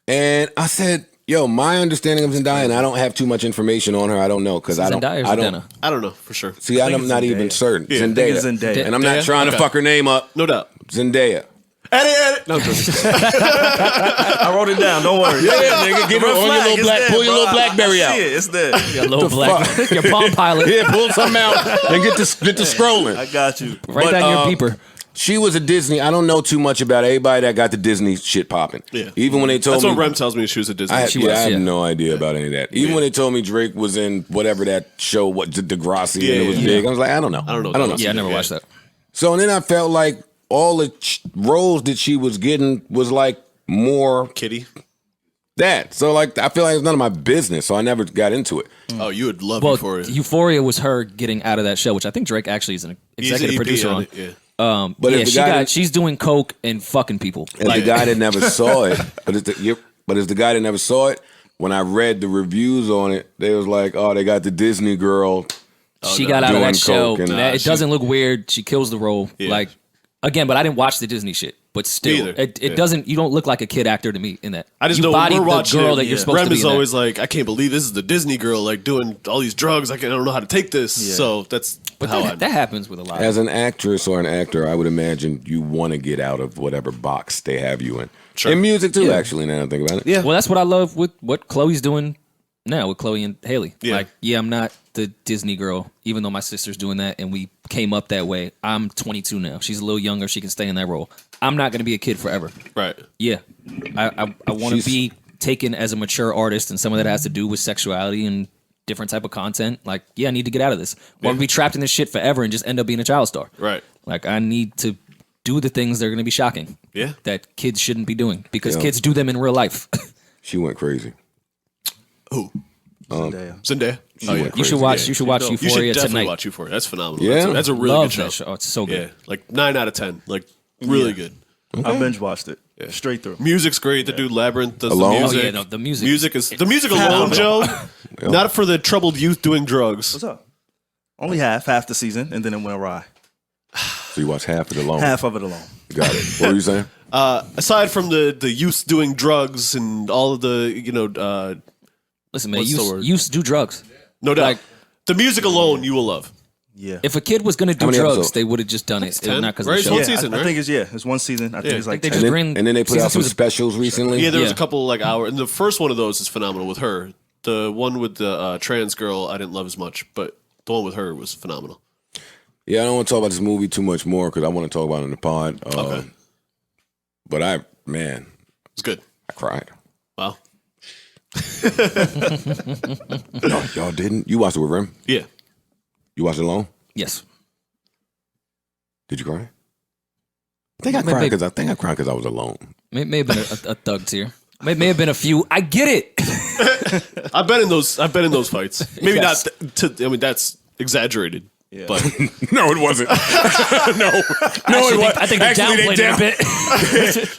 [SPEAKER 3] And I said, yo, my understanding of Zendaya, and I don't have too much information on her. I don't know because I don't.
[SPEAKER 2] Zendaya or
[SPEAKER 3] I don't.
[SPEAKER 2] Zendaya?
[SPEAKER 1] I don't know for sure.
[SPEAKER 3] See, I'm
[SPEAKER 4] it's
[SPEAKER 3] not
[SPEAKER 4] Zendaya.
[SPEAKER 3] even certain.
[SPEAKER 1] Yeah, I think
[SPEAKER 3] Zendaya.
[SPEAKER 4] it's Zendaya.
[SPEAKER 3] And I'm not
[SPEAKER 1] Zendaya?
[SPEAKER 3] trying to
[SPEAKER 1] Okay.
[SPEAKER 3] fuck her name up.
[SPEAKER 1] No doubt.
[SPEAKER 3] Zendaya.
[SPEAKER 1] Edit. No, I'm joking.
[SPEAKER 4] I wrote it down. Don't worry.
[SPEAKER 3] Yeah, nigga, get it
[SPEAKER 4] Red
[SPEAKER 3] on your
[SPEAKER 4] flag,
[SPEAKER 3] little
[SPEAKER 4] it's
[SPEAKER 3] black,
[SPEAKER 4] there,
[SPEAKER 3] pull your
[SPEAKER 4] bro.
[SPEAKER 3] little BlackBerry
[SPEAKER 4] I
[SPEAKER 3] out.
[SPEAKER 4] see it. It's there.
[SPEAKER 2] Your little
[SPEAKER 3] The
[SPEAKER 2] black,
[SPEAKER 3] fuck?
[SPEAKER 2] your Palm Pilot.
[SPEAKER 3] Yeah, pull something out and get to scrolling.
[SPEAKER 4] I got you.
[SPEAKER 2] Right
[SPEAKER 3] But,
[SPEAKER 2] down your peeper.
[SPEAKER 3] She was a Disney. I don't know too much about everybody that got the Disney shit popping.
[SPEAKER 1] Yeah.
[SPEAKER 3] Even when they told
[SPEAKER 1] That's
[SPEAKER 3] me,
[SPEAKER 1] what Rem tells me. She was a Disney.
[SPEAKER 3] I,
[SPEAKER 2] She
[SPEAKER 3] yeah,
[SPEAKER 2] was,
[SPEAKER 3] I have
[SPEAKER 2] yeah.
[SPEAKER 3] no idea about any of that. Even when they told me Drake was in whatever that show, what Degrassi, and it was
[SPEAKER 1] yeah.
[SPEAKER 3] big. I was like, I don't know.
[SPEAKER 1] I don't know.
[SPEAKER 3] I don't know.
[SPEAKER 2] Yeah, I never watched that.
[SPEAKER 3] So then I felt like all the roles that she was getting was like more
[SPEAKER 1] Kitty.
[SPEAKER 3] that. So like I feel like it's none of my business. So I never got into it.
[SPEAKER 1] Oh, you would love
[SPEAKER 2] Well,
[SPEAKER 1] Euphoria.
[SPEAKER 2] Euphoria was her getting out of that show, which I think Drake actually is an
[SPEAKER 1] He's
[SPEAKER 2] executive
[SPEAKER 1] an EP
[SPEAKER 2] producer on.
[SPEAKER 1] it, Yeah.
[SPEAKER 3] But
[SPEAKER 2] Yeah,
[SPEAKER 3] if the guy that-
[SPEAKER 2] she's doing coke and fucking people.
[SPEAKER 3] And the guy that never saw it, but it's the guy that never saw it. When I read the reviews on it, they was like, "Oh, they got the Disney girl."
[SPEAKER 2] She got out of
[SPEAKER 3] Doing
[SPEAKER 2] that show.
[SPEAKER 3] coke and-
[SPEAKER 2] It doesn't look weird. She kills the role.
[SPEAKER 1] Yeah.
[SPEAKER 2] Like again, but I didn't watch the Disney shit. But still,
[SPEAKER 1] either.
[SPEAKER 2] it
[SPEAKER 1] Yeah.
[SPEAKER 2] doesn't. You don't look like a kid actor to me in that.
[SPEAKER 1] I just
[SPEAKER 2] you
[SPEAKER 1] know when
[SPEAKER 2] bodied
[SPEAKER 1] we're
[SPEAKER 2] the
[SPEAKER 1] watching
[SPEAKER 2] girl
[SPEAKER 1] it,
[SPEAKER 2] that you're supposed
[SPEAKER 1] Rem
[SPEAKER 2] to be.
[SPEAKER 1] is
[SPEAKER 2] in that.
[SPEAKER 1] always like, I can't believe this is the Disney girl, like doing all these drugs. I don't know how to take this. So that's how I.
[SPEAKER 2] That happens with a lot.
[SPEAKER 3] As an actress or an actor, I would imagine you want to get out of whatever box they have you in.
[SPEAKER 1] Sure.
[SPEAKER 3] In music too, actually. Now that I think about it.
[SPEAKER 1] Yeah.
[SPEAKER 2] Well, that's what I love with what Chloe's doing now with Chloe and Haley.
[SPEAKER 1] Yeah.
[SPEAKER 2] Like, yeah, I'm not the Disney girl, even though my sister's doing that and we came up that way. I'm 22 now. She's a little younger. She can stay in that role. I'm not going to be a kid forever.
[SPEAKER 1] Right.
[SPEAKER 2] Yeah. I want to
[SPEAKER 3] She's-
[SPEAKER 2] be taken as a mature artist, and some of that has to do with sexuality and different type of content. Like, yeah, I need to get out of this. I want to be trapped in this shit forever and just end up being a child star.
[SPEAKER 1] Right.
[SPEAKER 2] Like, I need to do the things that are going to be shocking.
[SPEAKER 1] Yeah.
[SPEAKER 2] That kids shouldn't be doing because
[SPEAKER 3] Yeah.
[SPEAKER 2] kids do them in real life.
[SPEAKER 3] She went crazy.
[SPEAKER 1] Who?
[SPEAKER 4] Zendaya.
[SPEAKER 1] Zendaya. Oh yeah.
[SPEAKER 2] You should watch. You should watch
[SPEAKER 1] You should
[SPEAKER 2] Euphoria
[SPEAKER 1] definitely
[SPEAKER 2] tonight.
[SPEAKER 1] watch Euphoria. That's phenomenal.
[SPEAKER 3] Yeah?
[SPEAKER 1] That's a really
[SPEAKER 2] Love
[SPEAKER 1] good show.
[SPEAKER 2] that show. Oh, it's so
[SPEAKER 1] Yeah.
[SPEAKER 2] good.
[SPEAKER 1] Like 9 out of 10. Like really good.
[SPEAKER 4] I binge watched it straight through.
[SPEAKER 1] Music's great. The dude Labyrinth does
[SPEAKER 3] Alone?
[SPEAKER 1] the
[SPEAKER 3] Oh,
[SPEAKER 1] music.
[SPEAKER 2] yeah, no, the music.
[SPEAKER 1] The music alone, Joe. Not for the troubled youth doing drugs.
[SPEAKER 4] What's up? Only half the season, and then it went awry.
[SPEAKER 3] So you watch half of it alone.
[SPEAKER 4] Half of it alone.
[SPEAKER 3] Got it. What were you saying?
[SPEAKER 1] Aside from the youth doing drugs and all of the,
[SPEAKER 2] Listen, man,
[SPEAKER 1] What's the word?
[SPEAKER 2] used to do drugs.
[SPEAKER 1] no doubt,
[SPEAKER 2] Like-
[SPEAKER 1] the music alone you will love.
[SPEAKER 4] Yeah.
[SPEAKER 2] If a kid was going to do
[SPEAKER 3] many
[SPEAKER 2] drugs,
[SPEAKER 3] episodes?
[SPEAKER 2] they would have just done it.
[SPEAKER 1] 10,
[SPEAKER 2] Not because
[SPEAKER 1] right?
[SPEAKER 2] of
[SPEAKER 1] It's
[SPEAKER 2] the
[SPEAKER 1] one
[SPEAKER 2] show.
[SPEAKER 1] season,
[SPEAKER 4] I
[SPEAKER 1] right?
[SPEAKER 4] think it's one season. I think it's like
[SPEAKER 2] They
[SPEAKER 4] 10.
[SPEAKER 2] just ran.
[SPEAKER 3] And then they put
[SPEAKER 2] season
[SPEAKER 3] out some
[SPEAKER 2] two was-
[SPEAKER 3] specials recently.
[SPEAKER 1] Yeah, there was
[SPEAKER 2] Yeah.
[SPEAKER 1] a couple like hours, and the first one of those is phenomenal with her. The one with the trans girl I didn't love as much, but the one with her was phenomenal.
[SPEAKER 3] Yeah, I don't want to talk about this movie too much more because I want to talk about it in the pod.
[SPEAKER 1] Okay.
[SPEAKER 3] But man,
[SPEAKER 1] It's good.
[SPEAKER 3] I cried.
[SPEAKER 1] Wow.
[SPEAKER 3] Y'all didn't? You watched it with Rim?
[SPEAKER 1] Yeah.
[SPEAKER 3] You watched it alone?
[SPEAKER 2] Yes.
[SPEAKER 3] Did you cry? I think I cried because I was alone.
[SPEAKER 2] May have been a thug tear. May have been a few. I get it.
[SPEAKER 1] I've been in those fights. Maybe
[SPEAKER 2] Yes.
[SPEAKER 1] not. I mean, that's exaggerated.
[SPEAKER 4] Yeah.
[SPEAKER 1] But
[SPEAKER 3] No, it wasn't. no,
[SPEAKER 2] I think they downplayed it a bit.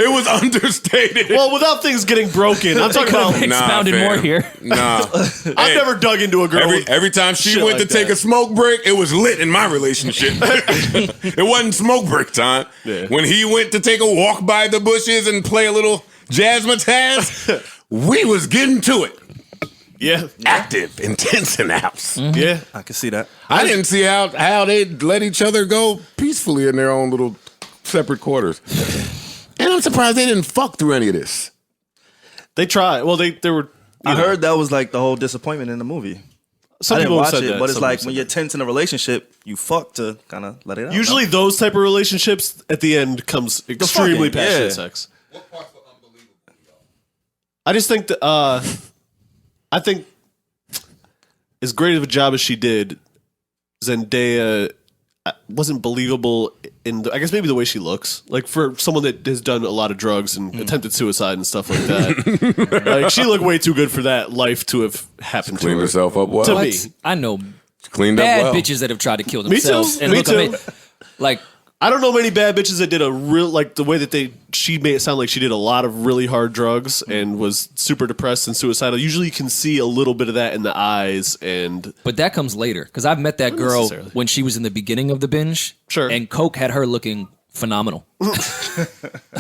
[SPEAKER 3] It was understated.
[SPEAKER 1] well, without things getting broken, I'm talking about.
[SPEAKER 2] Expounded more here.
[SPEAKER 3] Nah.
[SPEAKER 1] I've never dug into a girl.
[SPEAKER 3] Every time she
[SPEAKER 1] Shit
[SPEAKER 3] went
[SPEAKER 1] like
[SPEAKER 3] to take
[SPEAKER 1] that.
[SPEAKER 3] a smoke break, it was lit in my relationship. It wasn't smoke break time.
[SPEAKER 1] Yeah.
[SPEAKER 3] When he went to take a walk by the bushes and play a little jazzmatazz, we was getting to it.
[SPEAKER 1] Yeah.
[SPEAKER 3] Active, intense in the house.
[SPEAKER 1] Yeah.
[SPEAKER 4] I can see that.
[SPEAKER 3] I didn't see how they let each other go peacefully in their own little separate quarters. And I'm surprised they didn't fuck through any of this.
[SPEAKER 1] They tried. Well, they were.
[SPEAKER 4] I heard that was like the whole disappointment in the movie.
[SPEAKER 1] Some
[SPEAKER 4] I didn't
[SPEAKER 1] people have
[SPEAKER 4] watch
[SPEAKER 1] said
[SPEAKER 4] it,
[SPEAKER 1] that.
[SPEAKER 4] but it's
[SPEAKER 1] Some
[SPEAKER 4] like
[SPEAKER 1] people
[SPEAKER 4] when
[SPEAKER 1] said
[SPEAKER 4] you're tense in a relationship, you fuck to kind of let it out.
[SPEAKER 1] that. Usually, those type of relationships at the end comes extremely
[SPEAKER 4] fucking,
[SPEAKER 1] passionate
[SPEAKER 4] yeah.
[SPEAKER 1] sex.
[SPEAKER 5] What parts were unbelievable, y'all?
[SPEAKER 1] I just think that. I think as great of a job as she did, Zendaya wasn't believable in I guess maybe the way she looks. Like for someone that has done a lot of drugs and attempted suicide and stuff like that. Like she looked way too good for that life to have happened to
[SPEAKER 3] Cleaned
[SPEAKER 1] her.
[SPEAKER 3] herself up well.
[SPEAKER 1] To
[SPEAKER 2] What?
[SPEAKER 1] me.
[SPEAKER 2] I know
[SPEAKER 3] Cleaned
[SPEAKER 2] bad
[SPEAKER 3] up well.
[SPEAKER 2] bitches that have tried to kill
[SPEAKER 1] Me too.
[SPEAKER 2] themselves. And
[SPEAKER 1] Me
[SPEAKER 2] look,
[SPEAKER 1] too.
[SPEAKER 2] I mean, like
[SPEAKER 1] I don't know many bad bitches that did a real like the way that she made it sound like she did a lot of really hard drugs and was super depressed and suicidal. Usually you can see a little bit of that in the eyes and
[SPEAKER 2] but that comes later because I've met that girl
[SPEAKER 1] necessarily.
[SPEAKER 2] when she was in the begining of the binge.
[SPEAKER 1] Sure.
[SPEAKER 2] And Coke had her looking phenomenal.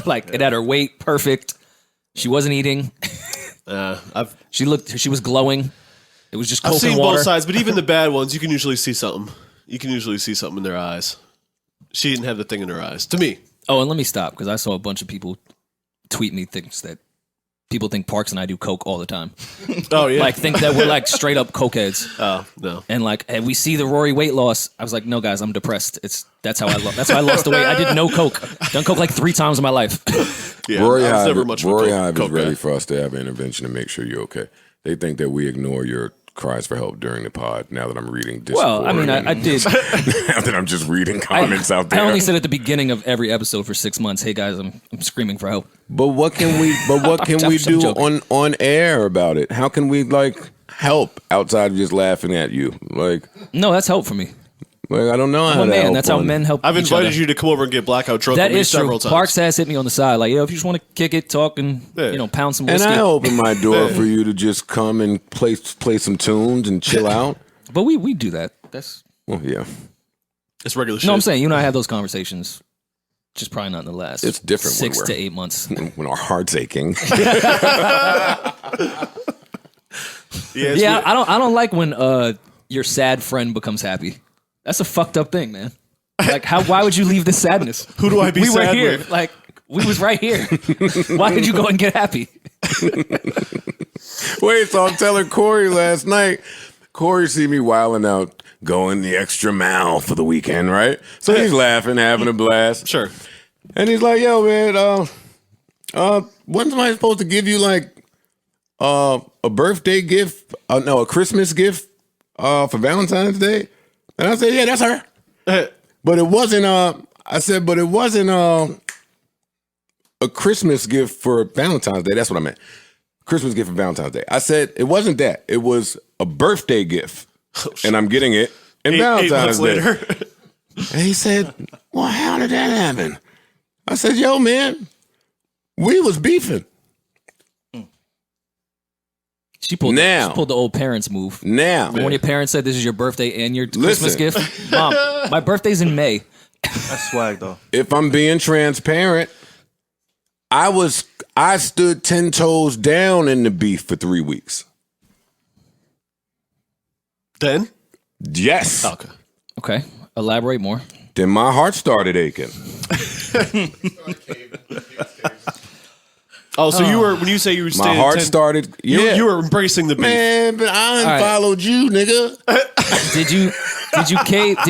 [SPEAKER 2] Like it had her weight perfect. She wasn't eating. She was glowing. It was just Coke
[SPEAKER 1] I've seen
[SPEAKER 2] and water.
[SPEAKER 1] both sides, but even the bad ones, you can usually see something. You can usually see something in their eyes. She didn't have the thing in her eyes. To me.
[SPEAKER 2] Oh, and let me stop because I saw a bunch of people tweet me things that people think Parks and I do Coke all the time.
[SPEAKER 1] Oh yeah.
[SPEAKER 2] Like think that we're like straight up Cokeheads.
[SPEAKER 1] oh no.
[SPEAKER 2] And like, hey, we see the Rory weight loss. I was like, no, guys, I'm depressed. That's how I lost the weight. I did no Coke. Done Coke like 3 times in my life.
[SPEAKER 1] Yeah,
[SPEAKER 3] Rory
[SPEAKER 1] I was
[SPEAKER 3] Hive,
[SPEAKER 1] never much of a
[SPEAKER 3] Rory
[SPEAKER 1] Coke-
[SPEAKER 3] Hive is
[SPEAKER 1] Coke guy.
[SPEAKER 3] ready for us to have intervention to make sure you're okay. They think that we ignore your cries for help during the pod. Now that I'm reading Discord,
[SPEAKER 2] Well, I mean, I did.
[SPEAKER 3] now that I'm just reading comments out there.
[SPEAKER 2] I only said at the beginning of every episode for 6 months, hey guys, I'm screaming for help.
[SPEAKER 3] But what can we? But what can we
[SPEAKER 2] I'm
[SPEAKER 3] do
[SPEAKER 2] joking.
[SPEAKER 3] on air about it? How can we like help outside of just laughing at you? Like
[SPEAKER 2] No, that's help for me.
[SPEAKER 3] I don't know how
[SPEAKER 2] I'm a
[SPEAKER 3] to
[SPEAKER 2] man.
[SPEAKER 3] help
[SPEAKER 2] That's how
[SPEAKER 3] on-
[SPEAKER 2] men help.
[SPEAKER 1] I've
[SPEAKER 2] each
[SPEAKER 1] invited
[SPEAKER 2] other.
[SPEAKER 1] you to come over and get blackout drunk
[SPEAKER 2] That
[SPEAKER 1] with me
[SPEAKER 2] is true.
[SPEAKER 1] several times.
[SPEAKER 2] Parks has hit me on the side, like, yo, if you just want to kick it, talk, and
[SPEAKER 1] Yeah.
[SPEAKER 2] pound some
[SPEAKER 3] And
[SPEAKER 2] whiskey.
[SPEAKER 3] I open my door for you to just come and play some tunes and chill out.
[SPEAKER 2] But we do that. That's
[SPEAKER 3] Well, yeah,
[SPEAKER 1] It's regular shit.
[SPEAKER 2] no. I'm saying you and I have those conversations. Just probably not in the last.
[SPEAKER 3] It's different when
[SPEAKER 2] 6
[SPEAKER 3] we're-
[SPEAKER 2] to 8 months.
[SPEAKER 3] when our heart's aching.
[SPEAKER 1] Yeah, it's
[SPEAKER 2] Yeah,
[SPEAKER 1] weird.
[SPEAKER 2] I don't like when your sad friend becomes happy. That's a fucked up thing, man. Like, why would you leave this sadness?
[SPEAKER 1] Who do I be
[SPEAKER 2] we were
[SPEAKER 1] sad
[SPEAKER 2] here.
[SPEAKER 1] with?
[SPEAKER 2] Like, we was right here. Why did you go and get happy?
[SPEAKER 3] Wait, so I'm telling Corey last night. Corey see me wilding out, going the extra mile for the weekend, right? So he's laughing, having a blast.
[SPEAKER 1] Sure.
[SPEAKER 3] And he's like, yo, man, when's I supposed to give you like a birthday gift? No, a Christmas gift for Valentine's Day? And I said, yeah, that's her. But it wasn't I said, but it wasn't a Christmas gift for Valentine's Day. That's what I meant. Christmas gift for Valentine's Day. I said it wasn't that. It was a birthday gift. And I'm getting it in
[SPEAKER 1] Eight
[SPEAKER 3] Valentine's
[SPEAKER 1] months
[SPEAKER 3] Day.
[SPEAKER 1] later.
[SPEAKER 3] And he said, well, how did that happen? I said, yo, man, we was beefing.
[SPEAKER 2] She pulled the old parents move.
[SPEAKER 3] Now,
[SPEAKER 2] When your parents said this is your birthday and your Christmas
[SPEAKER 3] Listen.
[SPEAKER 2] gift, Mom, my birthday's in May.
[SPEAKER 4] That's swag though.
[SPEAKER 3] If I'm being transparent, I stood 10 toes down in the beef for 3 weeks.
[SPEAKER 1] Then?
[SPEAKER 3] Yes.
[SPEAKER 1] Okay.
[SPEAKER 2] Okay, elaborate more.
[SPEAKER 3] Then my heart started aching.
[SPEAKER 1] Oh, so you were, when you say you were
[SPEAKER 3] My
[SPEAKER 1] staying
[SPEAKER 3] heart
[SPEAKER 1] 10
[SPEAKER 3] started.
[SPEAKER 1] you,
[SPEAKER 3] Yeah.
[SPEAKER 1] you were embracing the beef.
[SPEAKER 3] Man, but I
[SPEAKER 2] right.
[SPEAKER 3] unfollowed you, nigga.
[SPEAKER 2] Did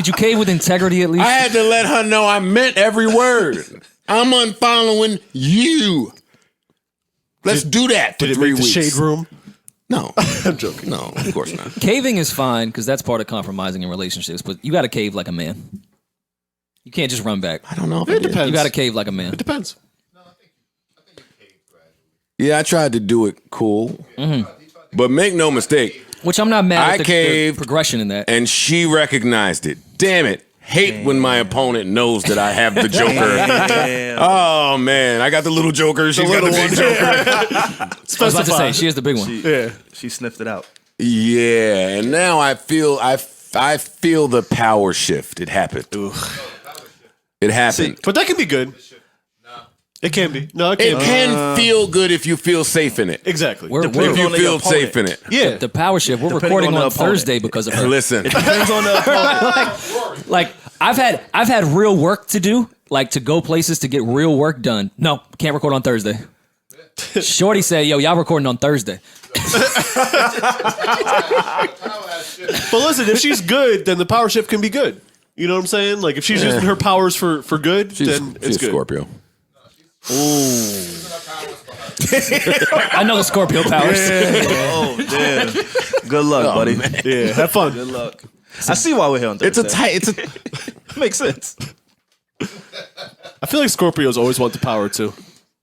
[SPEAKER 2] you cave with integrity at least?
[SPEAKER 3] I had to let her know I meant every word. I'm unfollowing you. Let's do that for
[SPEAKER 1] Did it
[SPEAKER 3] 3
[SPEAKER 1] make the
[SPEAKER 3] weeks.
[SPEAKER 1] shade room?
[SPEAKER 3] No,
[SPEAKER 1] I'm joking.
[SPEAKER 3] no, of course not.
[SPEAKER 2] Caving is fine because that's part of compromising in relationships, but you got to cave like a man. You can't just run back.
[SPEAKER 3] I don't know if I
[SPEAKER 1] It
[SPEAKER 3] did.
[SPEAKER 1] depends.
[SPEAKER 2] You got to cave like a man.
[SPEAKER 1] It depends.
[SPEAKER 3] Yeah, I tried to do it cool, but make no mistake,
[SPEAKER 2] Which I'm not mad
[SPEAKER 3] I
[SPEAKER 2] at the
[SPEAKER 3] caved.
[SPEAKER 2] progression in that.
[SPEAKER 3] and she recognized it. Damn it. Hate when my opponent knows that I have the Joker.
[SPEAKER 4] Damn.
[SPEAKER 3] Oh man, I got the little Joker. She's got the big Joker.
[SPEAKER 2] I was about to say, she is the big one.
[SPEAKER 4] She sniffed it out.
[SPEAKER 3] Yeah, and now I feel the power shift. It happened. It happened.
[SPEAKER 1] But that can be good. It can be. No, it
[SPEAKER 3] It
[SPEAKER 1] can be.
[SPEAKER 3] can feel good if you feel safe in it.
[SPEAKER 1] Exactly.
[SPEAKER 2] We're-
[SPEAKER 3] If
[SPEAKER 2] we're-
[SPEAKER 3] you
[SPEAKER 4] on the
[SPEAKER 3] feel
[SPEAKER 4] opponent.
[SPEAKER 3] safe in it.
[SPEAKER 1] Yeah.
[SPEAKER 2] The power shift. We're
[SPEAKER 4] Depending
[SPEAKER 2] recording
[SPEAKER 4] on the
[SPEAKER 2] on
[SPEAKER 4] opponent.
[SPEAKER 2] Thursday because of her.
[SPEAKER 3] Listen,
[SPEAKER 4] Depends on the opponent.
[SPEAKER 2] Like I've had real work to do, like to go places to get real work done. No, can't record on Thursday. Shorty said, "Yo, y'all recording on Thursday."
[SPEAKER 1] But listen, if she's good, then the power shift can be good. You know what I'm saying? Like if she's using her powers for good, then it's
[SPEAKER 3] she's
[SPEAKER 1] good.
[SPEAKER 3] Scorpio.
[SPEAKER 2] I know the Scorpio powers.
[SPEAKER 4] Oh damn. Good luck, buddy.
[SPEAKER 1] Yeah, have fun.
[SPEAKER 4] Good luck. I see why we're here on
[SPEAKER 3] It's
[SPEAKER 4] Thursday.
[SPEAKER 3] a tight. It's a.
[SPEAKER 4] Makes sense.
[SPEAKER 1] I feel like Scorpios always want the power too.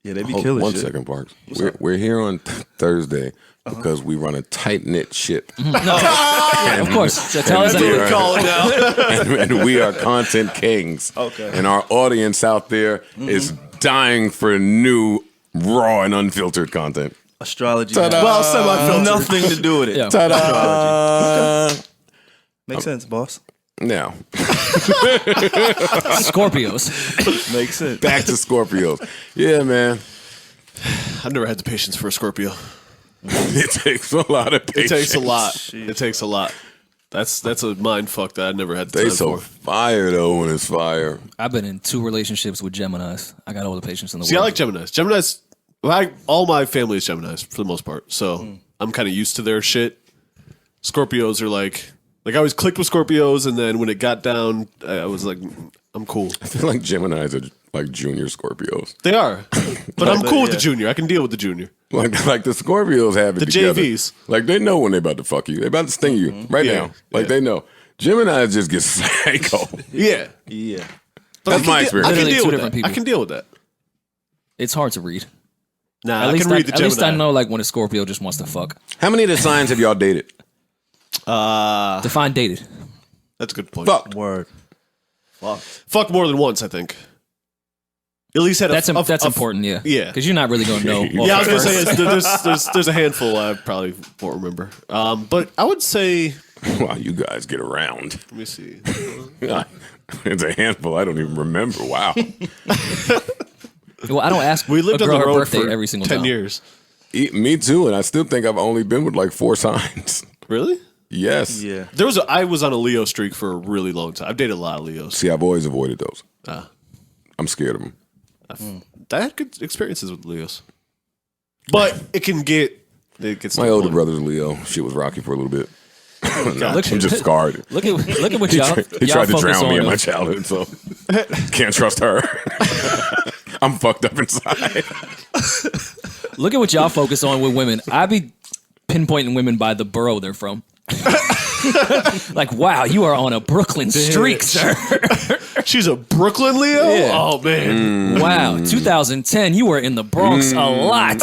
[SPEAKER 4] Yeah, they be
[SPEAKER 3] Hold
[SPEAKER 4] killing
[SPEAKER 3] one
[SPEAKER 4] shit.
[SPEAKER 3] second, Parks. We're here on Thursday because we run a tight knit ship,
[SPEAKER 2] Of course. So tell us
[SPEAKER 3] And we are-
[SPEAKER 1] Call it now.
[SPEAKER 3] and we are content kings.
[SPEAKER 4] Okay.
[SPEAKER 3] And our audience out there is dying for new, raw, and unfiltered content.
[SPEAKER 4] Astrology.
[SPEAKER 3] Ta-da.
[SPEAKER 4] has
[SPEAKER 1] Well, semi-filtered.
[SPEAKER 4] nothing to do with it.
[SPEAKER 2] Yeah.
[SPEAKER 3] Ta-da!
[SPEAKER 4] Makes sense, boss.
[SPEAKER 3] Now,
[SPEAKER 2] Scorpios.
[SPEAKER 4] Makes sense.
[SPEAKER 3] back to Scorpios. Yeah, man.
[SPEAKER 1] I've never had the patience for a Scorpio.
[SPEAKER 3] It takes a lot of
[SPEAKER 1] It
[SPEAKER 3] patience.
[SPEAKER 1] takes a lot. It takes a lot. That's a mind fuck that I never had the
[SPEAKER 3] They
[SPEAKER 1] time
[SPEAKER 3] so
[SPEAKER 1] for.
[SPEAKER 3] fire though when it's fire.
[SPEAKER 2] I've been in 2 relationships with Geminis. I got all the patience in the
[SPEAKER 1] See, I
[SPEAKER 2] world.
[SPEAKER 1] like Geminis. Geminis, all my family is Geminis for the most part. So I'm kind of used to their shit. Scorpios are like I always clicked with Scorpios, and then when it got down, I was like, I'm cool.
[SPEAKER 3] I feel like Geminis are like junior Scorpios.
[SPEAKER 1] They are, but I'm cool with the
[SPEAKER 4] yeah.
[SPEAKER 1] junior. I can deal with the junior.
[SPEAKER 3] Like the Scorpios have it
[SPEAKER 1] The
[SPEAKER 3] together.
[SPEAKER 1] JVs.
[SPEAKER 3] Like they know when they about to fuck you. They about to sting you right
[SPEAKER 1] Yeah.
[SPEAKER 3] now. Like
[SPEAKER 1] Yeah.
[SPEAKER 3] they know. Geminis just get psycho.
[SPEAKER 1] Yeah,
[SPEAKER 4] Yeah.
[SPEAKER 1] but
[SPEAKER 3] That's my
[SPEAKER 1] I
[SPEAKER 3] experience.
[SPEAKER 1] can
[SPEAKER 2] Literally
[SPEAKER 1] deal
[SPEAKER 2] two
[SPEAKER 1] with
[SPEAKER 2] different
[SPEAKER 1] that.
[SPEAKER 2] people.
[SPEAKER 1] I can deal with that.
[SPEAKER 2] It's hard to read.
[SPEAKER 1] Nah,
[SPEAKER 2] At
[SPEAKER 1] I
[SPEAKER 2] least
[SPEAKER 1] can read the
[SPEAKER 2] at least I
[SPEAKER 1] Gemini.
[SPEAKER 2] know like when a Scorpio just wants to fuck.
[SPEAKER 3] How many of the signs have y'all dated?
[SPEAKER 2] Define dated.
[SPEAKER 1] That's a good point.
[SPEAKER 3] Fuck.
[SPEAKER 4] Word.
[SPEAKER 1] Fuck more than once, I think. At least had
[SPEAKER 2] That's
[SPEAKER 1] a
[SPEAKER 2] important, yeah.
[SPEAKER 1] Yeah.
[SPEAKER 2] Because you're not really going to know.
[SPEAKER 1] Yeah, I was gonna
[SPEAKER 2] first.
[SPEAKER 1] say there's a handful I probably won't remember. But I would say,
[SPEAKER 3] Wow, you guys get around.
[SPEAKER 1] let me see.
[SPEAKER 3] It's a handful. I don't even remember. Wow.
[SPEAKER 2] Well, I don't ask
[SPEAKER 1] We lived
[SPEAKER 2] a
[SPEAKER 1] on
[SPEAKER 2] girl
[SPEAKER 1] the
[SPEAKER 2] her
[SPEAKER 1] road
[SPEAKER 2] birthday
[SPEAKER 1] for
[SPEAKER 2] every single
[SPEAKER 1] 10
[SPEAKER 2] time.
[SPEAKER 1] years.
[SPEAKER 3] Me too. And I still think I've only been with like 4 signs.
[SPEAKER 1] Really?
[SPEAKER 3] Yes.
[SPEAKER 4] Yeah.
[SPEAKER 1] I was on a Leo streak for a really long time. I've dated a lot of Leos.
[SPEAKER 3] See, I've always avoided those.
[SPEAKER 1] Ah.
[SPEAKER 3] I'm scared of them.
[SPEAKER 1] I had good experiences with Leos, but it gets
[SPEAKER 3] My older brother's Leo. Shit was rocky for a little bit.
[SPEAKER 2] Look,
[SPEAKER 3] I'm just scarred.
[SPEAKER 2] look at what
[SPEAKER 3] He,
[SPEAKER 2] y'all,
[SPEAKER 3] he
[SPEAKER 2] y'all
[SPEAKER 3] tried to
[SPEAKER 2] focus
[SPEAKER 3] drown me
[SPEAKER 2] on,
[SPEAKER 3] in my
[SPEAKER 2] though.
[SPEAKER 3] childhood, so can't trust her. I'm fucked up inside.
[SPEAKER 2] Look at what y'all focus on with women. I be pinpointing women by the borough they're from. Like, wow, you are on a Brooklyn streak, sir.
[SPEAKER 1] She's a Brooklyn Leo.
[SPEAKER 2] Yeah.
[SPEAKER 1] Oh man.
[SPEAKER 2] Wow, 2010, you were in the Bronx a lot.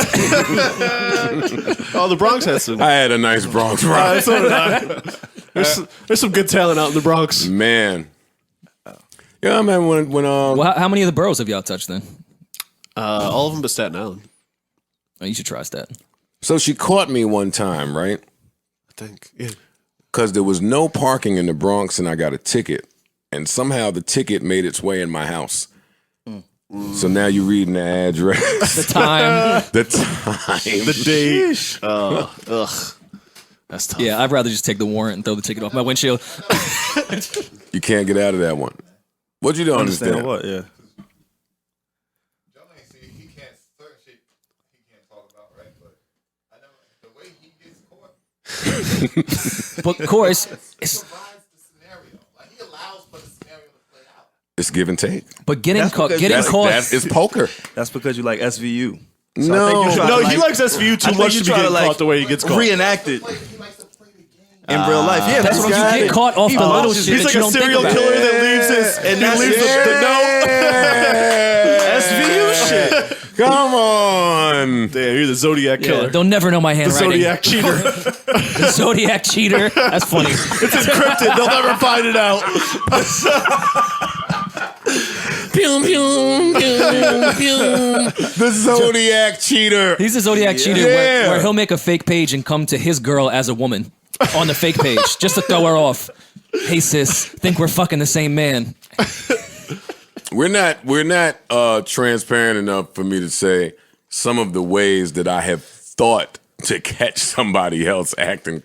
[SPEAKER 1] Oh, the Bronx has some.
[SPEAKER 3] I had a nice Bronx ride.
[SPEAKER 1] So did I. There's some good talent out in the Bronx.
[SPEAKER 3] Man. Yeah, man, when
[SPEAKER 2] Well, how many of the boroughs have y'all touched then?
[SPEAKER 1] All of them but Staten Island.
[SPEAKER 2] Oh, you should try Staten.
[SPEAKER 3] so she caught me one time, right?
[SPEAKER 1] I think. Yeah.
[SPEAKER 3] Because there was no parking in the Bronx and I got a ticket. and somehow the ticket made its way in my house. So now you're reading the address,
[SPEAKER 2] The time.
[SPEAKER 3] the time.
[SPEAKER 1] The date. Ugh. That's tough.
[SPEAKER 2] Yeah, I'd rather just take the warrant and throw the ticket off my windshield.
[SPEAKER 3] You can't get out of that one. What you don't understand?
[SPEAKER 4] what? Yeah.
[SPEAKER 5] Joe ain't see he can't certain shit he can't talk about, right? But I know the way he gets caught,
[SPEAKER 2] But of course,
[SPEAKER 5] he provides the scenario. Like he allows for the scenario to play out.
[SPEAKER 3] It's give and take.
[SPEAKER 2] but getting
[SPEAKER 4] That's
[SPEAKER 2] caught,
[SPEAKER 4] because
[SPEAKER 2] getting
[SPEAKER 3] That's,
[SPEAKER 2] caught.
[SPEAKER 3] it's poker.
[SPEAKER 4] That's because you like SVU.
[SPEAKER 3] No.
[SPEAKER 1] No, he likes SVU too much to be getting caught the way he gets caught.
[SPEAKER 4] Reenact it
[SPEAKER 5] He likes to play the game.
[SPEAKER 4] in real life. Yeah, that's what
[SPEAKER 2] you
[SPEAKER 4] I'm saying.
[SPEAKER 2] get caught off the little shit
[SPEAKER 1] He's
[SPEAKER 2] that
[SPEAKER 1] like
[SPEAKER 2] you
[SPEAKER 1] a
[SPEAKER 2] don't think
[SPEAKER 1] serial
[SPEAKER 2] about.
[SPEAKER 1] killer that leaves his and
[SPEAKER 4] that's
[SPEAKER 1] leaves the note.
[SPEAKER 4] SVU shit.
[SPEAKER 3] Come on.
[SPEAKER 1] Damn, you're the Zodiac
[SPEAKER 2] Yeah,
[SPEAKER 1] killer.
[SPEAKER 2] they'll never know my
[SPEAKER 1] The
[SPEAKER 2] handwriting.
[SPEAKER 1] Zodiac cheater.
[SPEAKER 2] The Zodiac cheater. That's funny.
[SPEAKER 1] It's encrypted. They'll never find it out.
[SPEAKER 3] Pew, pew, pew, pew. The Zodiac cheater.
[SPEAKER 2] He's a Zodiac cheater
[SPEAKER 3] Yeah.
[SPEAKER 2] where he'll make a fake page and come to his girl as a woman on the fake page just to throw her off. Hey sis, think we're fucking the same man.
[SPEAKER 3] We're not transparent enough for me to say some of the ways that I have thought to catch somebody else acting,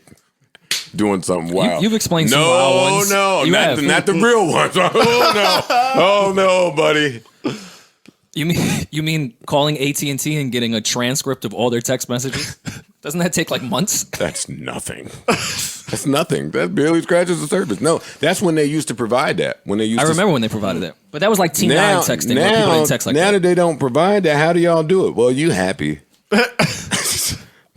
[SPEAKER 3] doing something wild.
[SPEAKER 2] you've explained some wild ones.
[SPEAKER 3] No,
[SPEAKER 2] You have.
[SPEAKER 3] not the real ones. Oh no, buddy.
[SPEAKER 2] You mean calling AT&T and getting a transcript of all their text messages? Doesn't that take like months?
[SPEAKER 3] That's nothing. That's nothing. That barely scratches the surface. No, that's when they used to provide that. When they used
[SPEAKER 2] I
[SPEAKER 3] to
[SPEAKER 2] remember when they provided that. But that was like T9 texting where people didn't text like
[SPEAKER 3] now
[SPEAKER 2] that.
[SPEAKER 3] that they don't provide that, how do y'all do it? Well, you happy.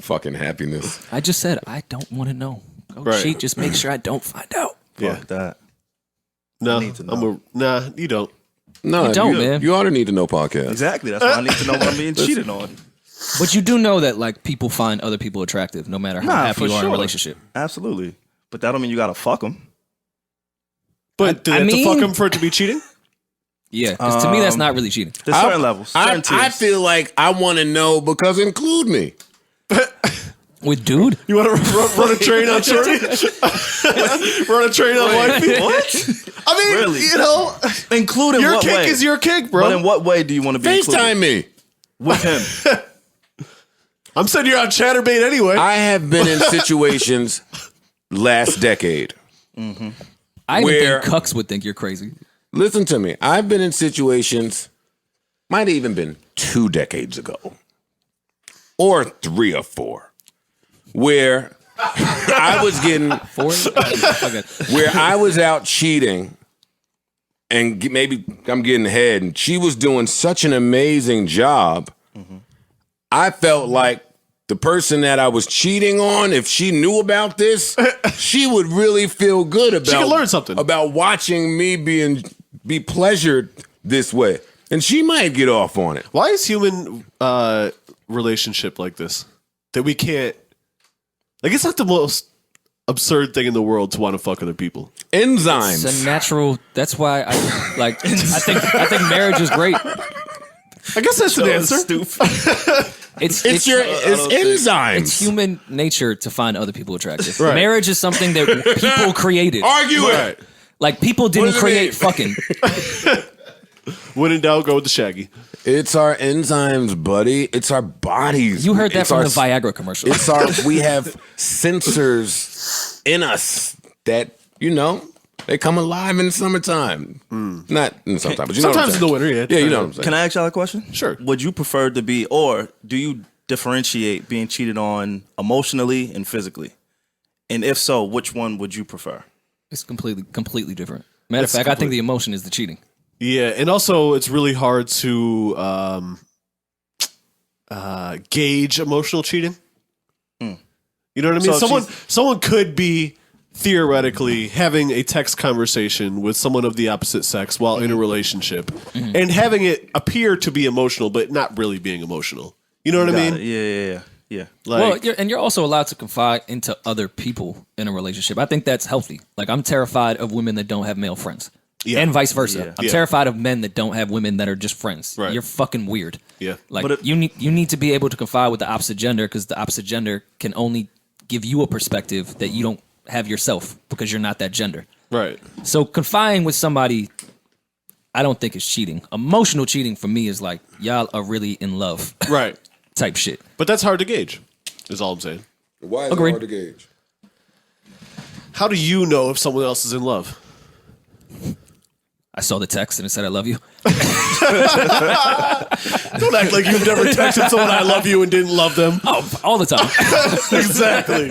[SPEAKER 3] Fucking happiness.
[SPEAKER 2] I just said I don't want to know. Go
[SPEAKER 1] Right.
[SPEAKER 2] cheat, just make sure I don't find out.
[SPEAKER 1] Yeah.
[SPEAKER 4] Fuck that.
[SPEAKER 1] No,
[SPEAKER 4] need to know.
[SPEAKER 1] nah, you don't.
[SPEAKER 3] No,
[SPEAKER 2] You don't, man.
[SPEAKER 3] You ought to need to know podcast.
[SPEAKER 4] Exactly. That's why I need to know what I'm being cheated on.
[SPEAKER 2] But you do know that like people find other people attractive no matter how
[SPEAKER 4] Nah,
[SPEAKER 2] happy
[SPEAKER 4] for
[SPEAKER 2] you are in a
[SPEAKER 4] sure.
[SPEAKER 2] relationship.
[SPEAKER 4] Absolutely. But that don't mean you gotta fuck them.
[SPEAKER 1] But do they
[SPEAKER 2] I
[SPEAKER 1] have to fuck
[SPEAKER 2] mean-
[SPEAKER 1] him for it to be cheating?
[SPEAKER 2] Yeah, 'cause to me that's not really cheating.
[SPEAKER 4] There's certain levels. Certain
[SPEAKER 3] I
[SPEAKER 4] tiers.
[SPEAKER 3] feel like I want to know because include me.
[SPEAKER 2] With dude?
[SPEAKER 1] You want to run a train on Shorty? Run a train on Wifey?
[SPEAKER 4] What?
[SPEAKER 1] I mean,
[SPEAKER 4] Really?
[SPEAKER 1] you know,
[SPEAKER 4] Include in
[SPEAKER 1] your
[SPEAKER 4] what
[SPEAKER 1] kick
[SPEAKER 4] way?
[SPEAKER 1] is your kick, bro.
[SPEAKER 4] But in what way do you want to be included?
[SPEAKER 3] FaceTime me.
[SPEAKER 4] With him?
[SPEAKER 1] I'm saying you're on Chatterbait anyway.
[SPEAKER 3] I have been in situations last decade.
[SPEAKER 2] I even
[SPEAKER 3] Where-
[SPEAKER 2] think cucks would think you're crazy.
[SPEAKER 3] Listen to me. I've been in situations, might have even been 2 decades ago, or 3 or 4, where I was getting,
[SPEAKER 2] Okay.
[SPEAKER 3] where I was out cheating, and maybe I'm getting ahead, and she was doing such an amazing job. I felt like the person that I was cheating on, if she knew about this, she would really feel good about.
[SPEAKER 1] She could learn something.
[SPEAKER 3] about watching me be pleasured this way, and she might get off on it.
[SPEAKER 1] Why is human relationship like this? That we can't. Like, it's not the most absurd thing in the world to want to fuck other people.
[SPEAKER 3] Enzymes.
[SPEAKER 2] It's a natural. That's why I like. I think marriage is great.
[SPEAKER 1] I guess that's an answer.
[SPEAKER 4] Stupid.
[SPEAKER 3] it's enzymes.
[SPEAKER 2] It's human nature to find other people attractive.
[SPEAKER 1] Right.
[SPEAKER 2] Marriage is something that people created.
[SPEAKER 3] Argue it.
[SPEAKER 2] Like people didn't
[SPEAKER 3] does it
[SPEAKER 2] create
[SPEAKER 3] mean?
[SPEAKER 2] fucking.
[SPEAKER 1] When in doubt, go with the Shaggy.
[SPEAKER 3] It's our enzymes, buddy. It's our bodies.
[SPEAKER 2] You heard that
[SPEAKER 3] It's
[SPEAKER 2] from
[SPEAKER 3] our-
[SPEAKER 2] the Viagra commercial.
[SPEAKER 3] It's our. We have sensors in us that they come alive in the summertime. Not in the summertime, but you know what I'm
[SPEAKER 1] Sometimes in the
[SPEAKER 3] saying.
[SPEAKER 1] winter, yeah.
[SPEAKER 3] Yeah, you know what I'm saying.
[SPEAKER 4] Can I ask y'all a question?
[SPEAKER 1] Sure.
[SPEAKER 4] Would you prefer to be, or do you differentiate being cheated on emotionally and physically? And if so, which one would you prefer?
[SPEAKER 2] It's completely different. Matter of fact, I think the emotion is the cheating.
[SPEAKER 1] Yeah, and also it's really hard to gauge emotional cheating. You know what I mean?
[SPEAKER 4] So
[SPEAKER 1] Someone could be theoretically having a text conversation with someone of the opposite sex while in a relationship and having it appear to be emotional, but not really being emotional. You know what I
[SPEAKER 4] Got
[SPEAKER 1] mean?
[SPEAKER 4] it. Yeah.
[SPEAKER 1] Like,
[SPEAKER 2] Well, you're also allowed to confide into other people in a relationship. I think that's healthy. Like I'm terrified of women that don't have male friends.
[SPEAKER 1] Yeah.
[SPEAKER 2] And vice versa.
[SPEAKER 4] Yeah.
[SPEAKER 2] I'm
[SPEAKER 1] Yeah.
[SPEAKER 2] terrified of men that don't have women that are just friends.
[SPEAKER 1] Right.
[SPEAKER 2] You're fucking weird.
[SPEAKER 1] Yeah.
[SPEAKER 2] Like
[SPEAKER 4] But
[SPEAKER 2] you need to be able to confide with the opposite gender because the opposite gender can only give you a perspective that you don't have yourself because you're not that gender.
[SPEAKER 1] Right.
[SPEAKER 2] So confining with somebody, I don't think is cheating. Emotional cheating for me is like y'all are really in love
[SPEAKER 1] Right.
[SPEAKER 2] type shit.
[SPEAKER 1] But that's hard to gauge, is all I'm saying.
[SPEAKER 3] Why is
[SPEAKER 2] Agreed.
[SPEAKER 3] it hard to gauge?
[SPEAKER 1] How do you know if someone else is in love?
[SPEAKER 2] I saw the text and it said I love you.
[SPEAKER 1] Don't act like you've never texted someone I love you and didn't love them.
[SPEAKER 2] Oh, all the time.
[SPEAKER 1] Exactly.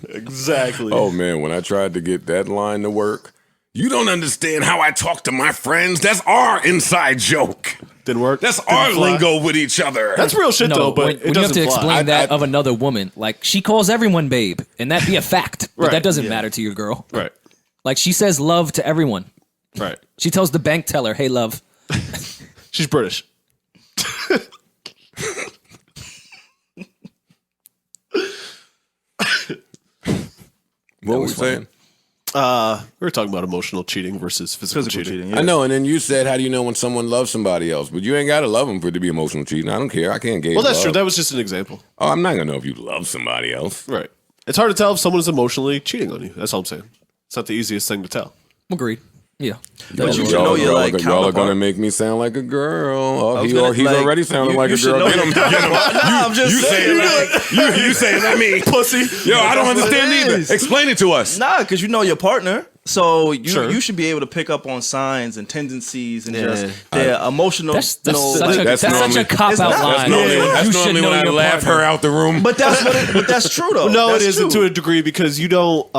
[SPEAKER 1] Exactly.
[SPEAKER 3] Oh man, when I tried to get that line to work, you don't understand how I talk to my friends. That's our inside joke.
[SPEAKER 1] Didn't work.
[SPEAKER 3] That's
[SPEAKER 1] Didn't
[SPEAKER 3] our
[SPEAKER 1] fly.
[SPEAKER 3] lingo with each other.
[SPEAKER 1] That's real shit
[SPEAKER 2] No,
[SPEAKER 1] though, but
[SPEAKER 2] when
[SPEAKER 1] it
[SPEAKER 2] you have
[SPEAKER 1] doesn't
[SPEAKER 2] to
[SPEAKER 1] fly.
[SPEAKER 2] explain that of another woman, like she calls everyone babe, and that be a fact, but
[SPEAKER 1] Right.
[SPEAKER 2] that doesn't matter to your girl.
[SPEAKER 1] Right.
[SPEAKER 2] Like she says love to everyone.
[SPEAKER 1] Right.
[SPEAKER 2] She tells the bank teller, "Hey, love."
[SPEAKER 1] She's British.
[SPEAKER 3] What was we saying?
[SPEAKER 1] We were talking about emotional cheating versus physical,
[SPEAKER 4] Physical
[SPEAKER 1] cheating.
[SPEAKER 4] cheating. Yeah.
[SPEAKER 3] I know, and then you said, how do you know when someone loves somebody else? But you ain't got to love them for it to be emotional cheating. I don't care. I can't gauge
[SPEAKER 1] Well, that's
[SPEAKER 3] love.
[SPEAKER 1] true. That was just an example.
[SPEAKER 3] Oh, I'm not going to know if you love somebody else.
[SPEAKER 1] Right. It's hard to tell if someone is emotionally cheating on you. That's all I'm saying. It's not the easiest thing to tell.
[SPEAKER 2] Agreed. Yeah.
[SPEAKER 4] But you should know your like
[SPEAKER 3] y'all are
[SPEAKER 4] counterpart.
[SPEAKER 3] going to make me sound like a girl. Oh,
[SPEAKER 4] was
[SPEAKER 3] he's
[SPEAKER 4] gonna,
[SPEAKER 3] already sounding
[SPEAKER 4] you-
[SPEAKER 3] like
[SPEAKER 4] you
[SPEAKER 3] a
[SPEAKER 4] should
[SPEAKER 3] girl.
[SPEAKER 4] know
[SPEAKER 3] Get him,
[SPEAKER 4] your
[SPEAKER 3] get him.
[SPEAKER 4] counterpart. No, I'm just
[SPEAKER 3] You
[SPEAKER 4] saying.
[SPEAKER 3] saying you saying that me.
[SPEAKER 1] Pussy.
[SPEAKER 3] Yo, I don't
[SPEAKER 4] That's what
[SPEAKER 3] understand
[SPEAKER 4] it
[SPEAKER 3] either.
[SPEAKER 4] is.
[SPEAKER 3] Explain it to us.
[SPEAKER 4] Nah, because you know your partner. So you
[SPEAKER 1] Sure.
[SPEAKER 4] you should be able to pick up on signs and tendencies and
[SPEAKER 1] Yeah.
[SPEAKER 4] just their emotional.
[SPEAKER 2] That's
[SPEAKER 4] you know,
[SPEAKER 2] such, a,
[SPEAKER 3] that's
[SPEAKER 2] that's such
[SPEAKER 3] normally-
[SPEAKER 2] a cop
[SPEAKER 4] It's
[SPEAKER 2] out
[SPEAKER 4] not-
[SPEAKER 2] line.
[SPEAKER 3] That's normally,
[SPEAKER 2] You
[SPEAKER 3] that's
[SPEAKER 2] should
[SPEAKER 3] normally
[SPEAKER 2] know
[SPEAKER 3] when I
[SPEAKER 2] your
[SPEAKER 3] laugh
[SPEAKER 2] partner.
[SPEAKER 3] her out the room.
[SPEAKER 4] but that's true though.
[SPEAKER 1] No,
[SPEAKER 4] That's
[SPEAKER 1] it isn't
[SPEAKER 4] true.
[SPEAKER 1] to a degree because you don't.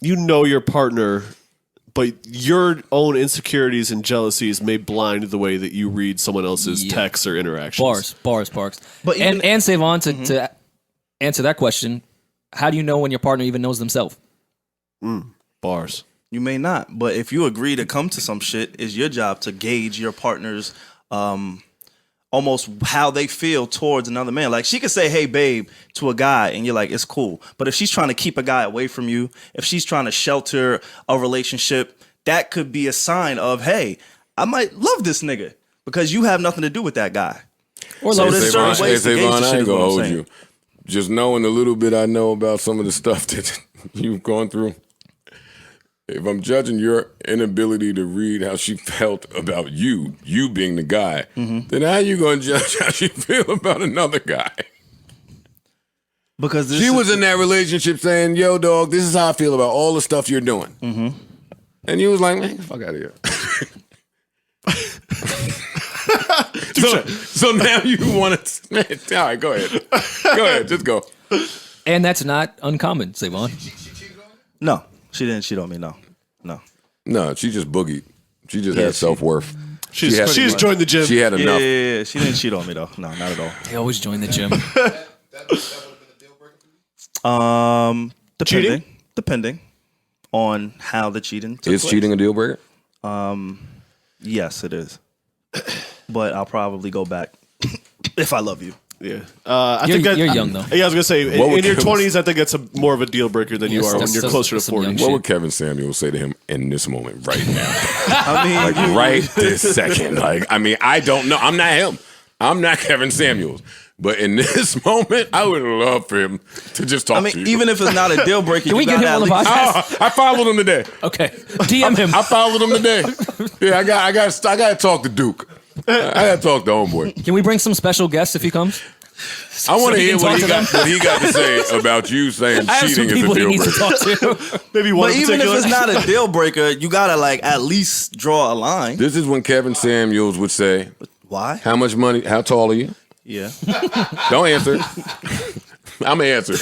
[SPEAKER 1] You know your partner, but your own insecurities and jealousies may blind the way that you read someone else's
[SPEAKER 2] Yeah.
[SPEAKER 1] texts or interactions.
[SPEAKER 2] Bars, Parks.
[SPEAKER 4] But even-
[SPEAKER 2] and Savon, to answer that question, how do you know when your partner even knows themselves?
[SPEAKER 1] Bars.
[SPEAKER 4] You may not, but if you agree to come to some shit, it's your job to gauge your partner's almost how they feel towards another man. Like she could say, "Hey, babe," to a guy, and you're like, "It's cool." But if she's trying to keep a guy away from you, if she's trying to shelter a relationship, that could be a sign of, "Hey, I might love this nigga," because you have nothing to do with that guy.
[SPEAKER 2] Or
[SPEAKER 4] So
[SPEAKER 2] love
[SPEAKER 4] there's
[SPEAKER 2] yourself?
[SPEAKER 4] certain ways to gauge
[SPEAKER 3] Savon,
[SPEAKER 4] the
[SPEAKER 3] I
[SPEAKER 4] shit
[SPEAKER 3] ain't
[SPEAKER 4] is
[SPEAKER 3] gonna
[SPEAKER 4] what I'm
[SPEAKER 3] hold
[SPEAKER 4] saying.
[SPEAKER 3] you. Just knowing the little bit I know about some of the stuff that you've gone through. If I'm judging your inability to read how she felt about you being the guy, then how you gonna judge how she feel about another guy?
[SPEAKER 4] Because this
[SPEAKER 3] She
[SPEAKER 4] is-
[SPEAKER 3] was in that relationship saying, "Yo, dog, this is how I feel about all the stuff you're doing," and you was like, "Man, get the fuck out of here." so now you want to? Man, all right, go ahead. Go ahead, just go.
[SPEAKER 2] And that's not uncommon, Savon.
[SPEAKER 4] no, she didn't cheat on me. No.
[SPEAKER 3] No, she just boogied. She just
[SPEAKER 4] Yeah,
[SPEAKER 3] had self worth.
[SPEAKER 1] She's
[SPEAKER 3] had-
[SPEAKER 1] she's joined the gym.
[SPEAKER 3] She had enough.
[SPEAKER 4] Yeah. She didn't cheat on me though. No, not at all.
[SPEAKER 2] They always join the gym.
[SPEAKER 5] That would have been a deal breaker for you?
[SPEAKER 4] Depending.
[SPEAKER 1] Cheating?
[SPEAKER 4] Depending on how the cheating took
[SPEAKER 3] Is
[SPEAKER 4] place.
[SPEAKER 3] cheating a deal breaker?
[SPEAKER 4] Yes, it is. But I'll probably go back if I love you.
[SPEAKER 1] Yeah. I think
[SPEAKER 2] You're young, though.
[SPEAKER 1] Yeah, I was gonna say
[SPEAKER 3] What would
[SPEAKER 1] in your
[SPEAKER 3] Kevin-
[SPEAKER 1] 20s, I think that's more of a deal breaker than you
[SPEAKER 2] Yes,
[SPEAKER 1] are when
[SPEAKER 2] that's-
[SPEAKER 1] you're
[SPEAKER 2] that's-
[SPEAKER 1] closer to
[SPEAKER 2] that's some young
[SPEAKER 1] 40.
[SPEAKER 2] shit.
[SPEAKER 3] What would Kevin Samuel say to him in this moment right now?
[SPEAKER 4] I mean,
[SPEAKER 3] Like right this second. Like, I mean, I don't know. I'm not him. I'm not Kevin Samuels. But in this moment, I would love for him to just talk
[SPEAKER 4] I mean,
[SPEAKER 3] to you.
[SPEAKER 4] even if it's not a deal breaker,
[SPEAKER 2] Can we
[SPEAKER 4] you
[SPEAKER 2] get him
[SPEAKER 4] gotta
[SPEAKER 2] on the
[SPEAKER 4] at least-
[SPEAKER 2] podcast?
[SPEAKER 3] Oh, I followed him today.
[SPEAKER 2] Okay. DM him.
[SPEAKER 3] I followed him today. Yeah, I got to talk to Duke. I got to talk to homeboy.
[SPEAKER 2] Can we bring some special guests if he comes?
[SPEAKER 3] I want
[SPEAKER 2] So
[SPEAKER 3] to
[SPEAKER 2] he
[SPEAKER 3] hear
[SPEAKER 2] can
[SPEAKER 3] what
[SPEAKER 2] talk to
[SPEAKER 3] what he got to say about you saying
[SPEAKER 2] I have some
[SPEAKER 3] cheating is a
[SPEAKER 2] people he
[SPEAKER 3] deal
[SPEAKER 2] needs to
[SPEAKER 3] breaker.
[SPEAKER 2] talk to.
[SPEAKER 1] Maybe one
[SPEAKER 4] But
[SPEAKER 1] in
[SPEAKER 4] even if
[SPEAKER 1] particular.
[SPEAKER 4] it's not a deal breaker, you gotta like at least draw a line.
[SPEAKER 3] This is when Kevin Samuels would say,
[SPEAKER 4] Why?
[SPEAKER 3] "How much money? How tall are you?"
[SPEAKER 4] Yeah.
[SPEAKER 3] Don't answer. I'm gonna answer.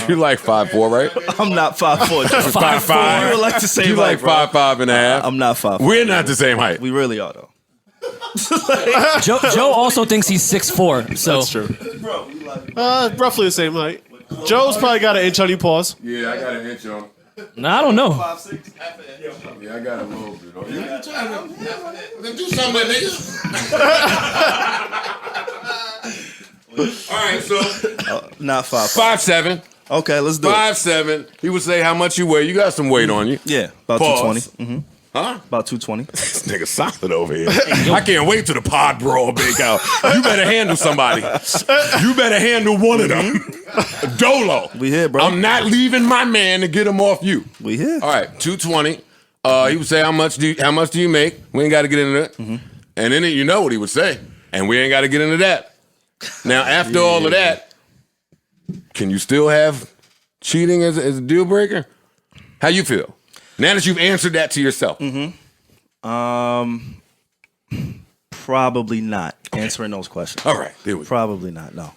[SPEAKER 3] You like 5'4", right?
[SPEAKER 4] I'm not 5'4".
[SPEAKER 3] 5'5".
[SPEAKER 4] You would like to say
[SPEAKER 3] You like
[SPEAKER 4] bro.
[SPEAKER 3] 5'5" and a half.
[SPEAKER 4] I'm not 5'4".
[SPEAKER 3] We're not the same height.
[SPEAKER 4] We really are though.
[SPEAKER 2] Joe also thinks he's 6'4", so
[SPEAKER 1] That's true. Roughly the same height. Joe's probably got an inch on you. Pause.
[SPEAKER 3] Yeah, I got an inch on.
[SPEAKER 2] I don't know.
[SPEAKER 3] Yeah, I got a little bit on. Do something, nigga. All right, so
[SPEAKER 4] Not 5'5".
[SPEAKER 3] 5'7",
[SPEAKER 4] Okay, let's do it.
[SPEAKER 3] 5'7". He would say, "How much you weigh? You got some weight on you."
[SPEAKER 4] Yeah, about
[SPEAKER 3] Pause.
[SPEAKER 4] 220.
[SPEAKER 3] Huh?
[SPEAKER 4] About 220.
[SPEAKER 3] This nigga solid over here. I can't wait till the pod brawl break out. You better handle somebody. You better handle one of them. Dolo.
[SPEAKER 4] We here, bro.
[SPEAKER 3] I'm not leaving my man to get him off you.
[SPEAKER 4] We here.
[SPEAKER 3] All right, 220. He would say, how much do you make? We ain't got to get into that.
[SPEAKER 4] Mm-hmm.
[SPEAKER 3] And then you know what he would say. And we ain't got to get into that. Now, after all of that, can you still have cheating as a deal breaker? How you feel? Now that you've answered that to yourself.
[SPEAKER 4] Probably not answering those questions.
[SPEAKER 3] All right, there we go.
[SPEAKER 4] Probably not. No.